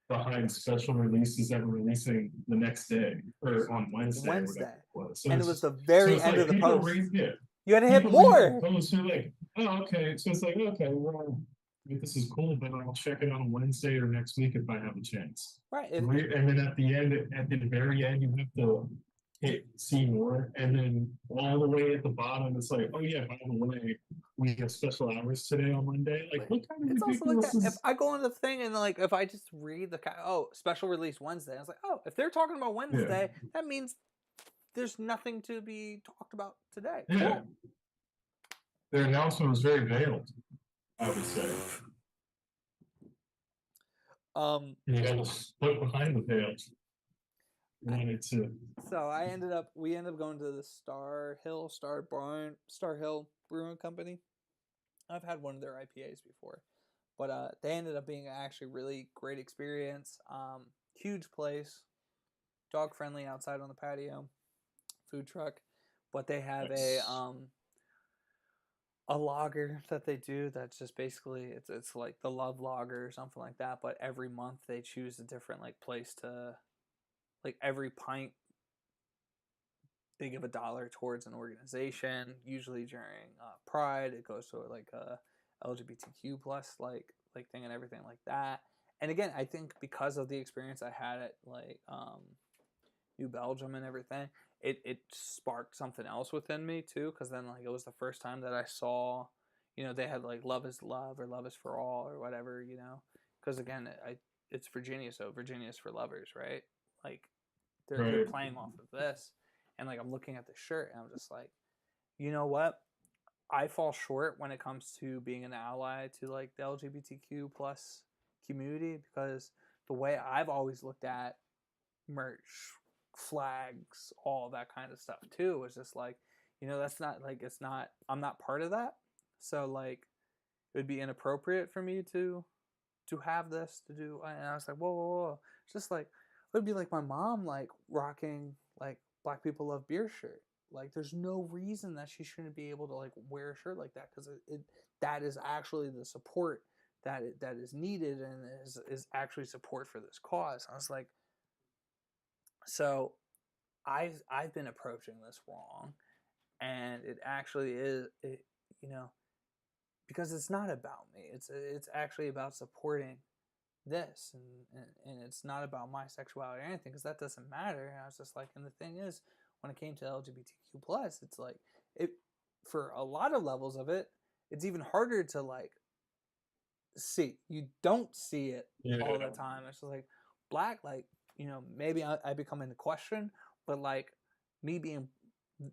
behind special releases that were releasing the next day or on Wednesday. Wednesday, Or whatever it was. So and it was the very end like of the post. Yeah, You had to hit more. Posts are like, oh, okay. So it's like, okay, well, this is cool, but I'll check it on Wednesday or next week if I have a chance. Right. And then at the very end, you have to hit see more, and then all the way at the bottom, it's like, oh yeah, by the way, we have special hours today on Monday. Like, what kind of it's also like that. is... If I go on the thing and like if I just read the special release Wednesday, I was like, oh, if they're talking about Wednesday, that means there's nothing to be talked about today. Yeah. Cool. Their announcement was very veiled, I would say. You got to put behind the veil. So we ended up going to the Star Hill Brewing Company. I've had one of their IPAs before, but they ended up being actually really great experience. Huge place, dog friendly outside on the patio, food truck, but they have a lager that they do that's just basically it's like the Love Lager or something like that. But every month they choose a different like place to, like every pint they give $1 towards an organization. Usually during Pride, it goes to like a LGBTQ plus like thing and everything like that. And again, I think because of the experience I had at like New Belgium and everything, it sparked something else within me too. Because then like it was the first time that I saw, you know, they had like Love is Love or Love is for All or whatever, you know. Because again, it's Virginia, so Virginia's for lovers, right? Like they're playing off of this, and like I'm looking at the shirt and I'm just like, you know what? I fall short when it comes to being an ally to like the LGBTQ plus community, because the way I've always looked at merch, flags, all that kind of stuff too is just like, you know, that's not like, it's not, I'm not part of that. So like it would be inappropriate for me to have this to do. And I was like, whoa. It's just like, it would be like my mom like rocking like Black People Love Beer shirt. Like there's no reason that she shouldn't be able to like wear a shirt like that, because that is actually the support that is needed and is actually support for this cause. I was like, so I've been approaching this wrong, and it actually is, you know, because it's not about me. It's actually about supporting this, and it's not about my sexuality or anything, because that doesn't matter. And I was just like, and the thing is, when it came to LGBTQ plus, it's like it, for a lot of levels of it, it's even harder to like see. You don't see it all the Yeah. time. It's just like black, like, maybe I become into question, but like me being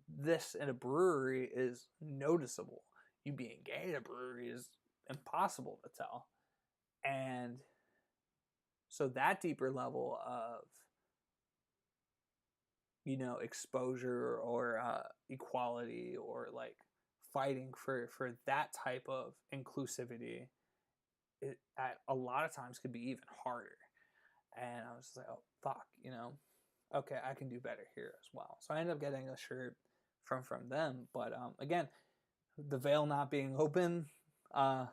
this in a brewery is noticeable. You being gay in a brewery is impossible to tell. And so that deeper level of, exposure or equality or like fighting for that type of inclusivity, it at a lot of times could be even harder. And I was just like, oh fuck, okay, I can do better here as well. So I ended up getting a shirt from them. But again, the veil not being open uh,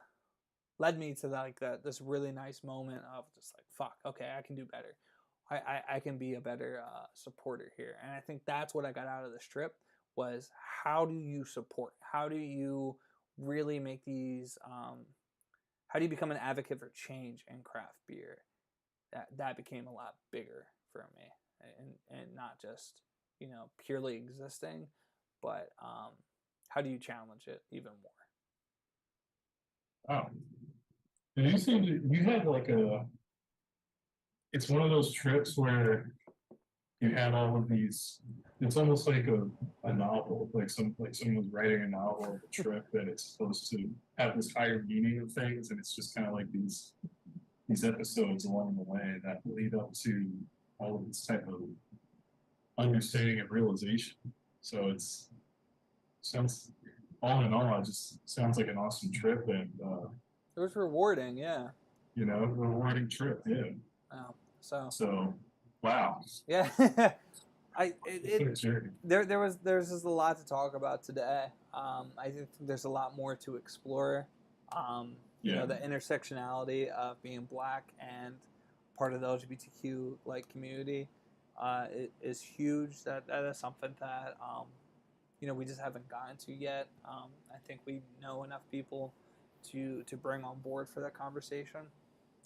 led me to like this really nice moment of just like, fuck, okay, I can do better. I can be a better supporter here. And I think that's what I got out of this trip was, how do you support? How do you really make these? How do you become an advocate for change in craft beer? That became a lot bigger for me, and not just purely existing, but how do you challenge it even more? Wow. And you had like it's one of those trips where you have all of these, it's almost like a novel, like someone was writing a novel of a trip that it's supposed to have this higher meaning of things, and it's just kind of like these episodes along the way that lead up to all of this type of understanding and realization. So it's sounds all in all, it just sounds like an awesome trip, and It was rewarding, yeah. rewarding trip. Yeah. So So wow. yeah, It's been a journey. there's just a lot to talk about today. I think there's a lot more to explore. Yeah. The intersectionality of being black and part of the LGBTQ like community is huge. That is something that we just haven't gotten to yet. I think we know enough people to bring on board for that conversation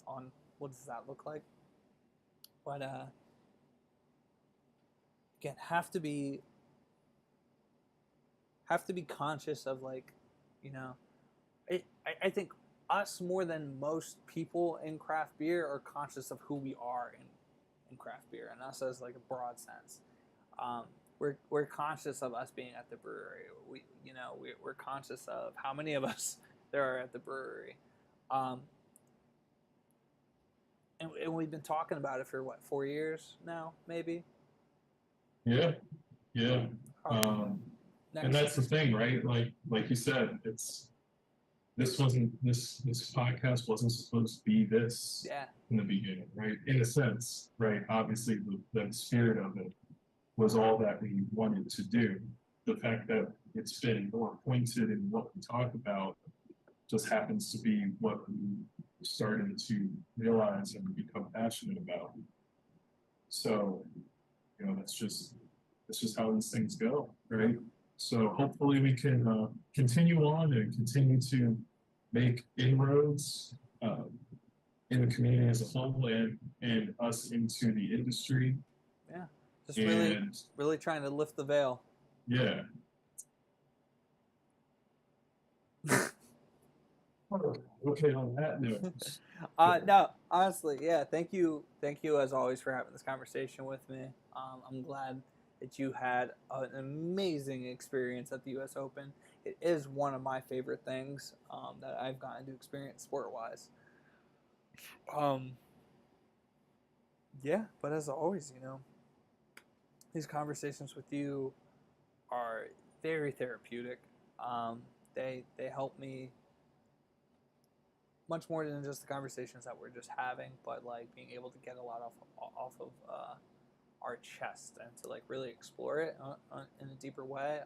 on what does that look like. But again, have to be conscious of like, you know, I think us more than most people in craft beer are conscious of who we are in craft beer, and us as like a broad sense. Um, we're conscious of us being at the brewery. We're conscious of how many of us there are at the brewery, um, and we've been talking about it for what, 4 years now, maybe. Yeah. Yeah. Um, Um, and next, that's the thing, right? Like you said, this podcast wasn't supposed to be this yeah, in the beginning, right? In a sense, right? Obviously, the spirit of it was all that we wanted to do. The fact that it's been more pointed in what we talk about just happens to be what we started to realize and become passionate about. So, that's just how these things go, right? So hopefully we can continue on and continue to make inroads in the community as a whole, and us into the industry. yeah, just really, And really trying to lift the veil. yeah. Okay, on that note. No, honestly, yeah. Thank you as always for having this conversation with me. I'm glad that you had an amazing experience at the U.S. Open. It is one of my favorite things that I've gotten to experience sport wise. Um, yeah, but as always, these conversations with you are very therapeutic. They help me much more than just the conversations that we're just having, but like being able to get a lot off of our chest and to like really explore it in a deeper way.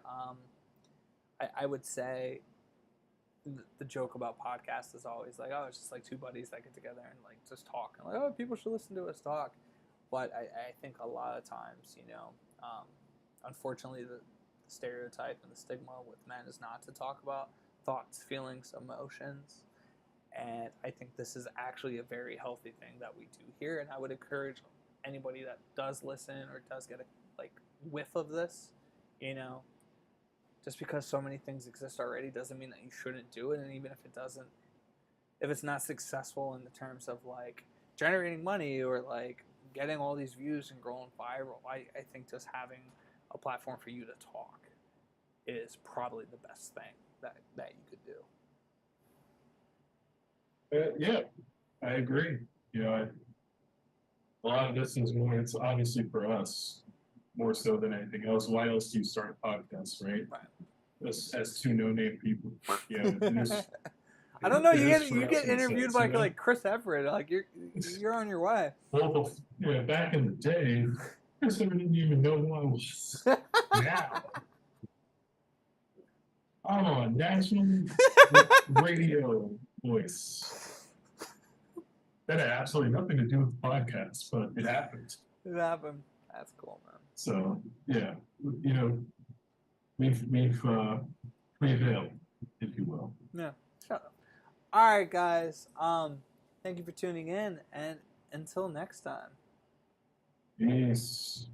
I would say the joke about podcasts is always like, oh, it's just like two buddies that get together and like just talk, and like, oh, people should listen to us talk. But I think a lot of times, unfortunately, the stereotype and the stigma with men is not to talk about thoughts, feelings, emotions. And I think this is actually a very healthy thing that we do here. And I would encourage anybody that does listen or does get a like whiff of this, you know, just because so many things exist already doesn't mean that you shouldn't do it. And even if it doesn't, if it's not successful in the terms of like generating money or like getting all these views and growing viral, I think just having a platform for you to talk is probably the best thing that you could do. Yeah, I agree. You know, a lot of this is more, it's obviously for us more so than anything else. Why else do you start a podcast, right? As two no-name people. Yeah, I don't know. it is You for us get in a interviewed sense, by you know? like Chris Everett. Like you're on your way. Well, yeah, back in the day, Chris Everett didn't even know who I was. Now, I'm on a national radio voice. That had absolutely nothing to do with podcasts, but it happened. It happened. That's cool, man. So yeah, you know, we've prevailed, if you will. Yeah. Shut up. All right, guys. Thank you for tuning in, and until next time. Peace.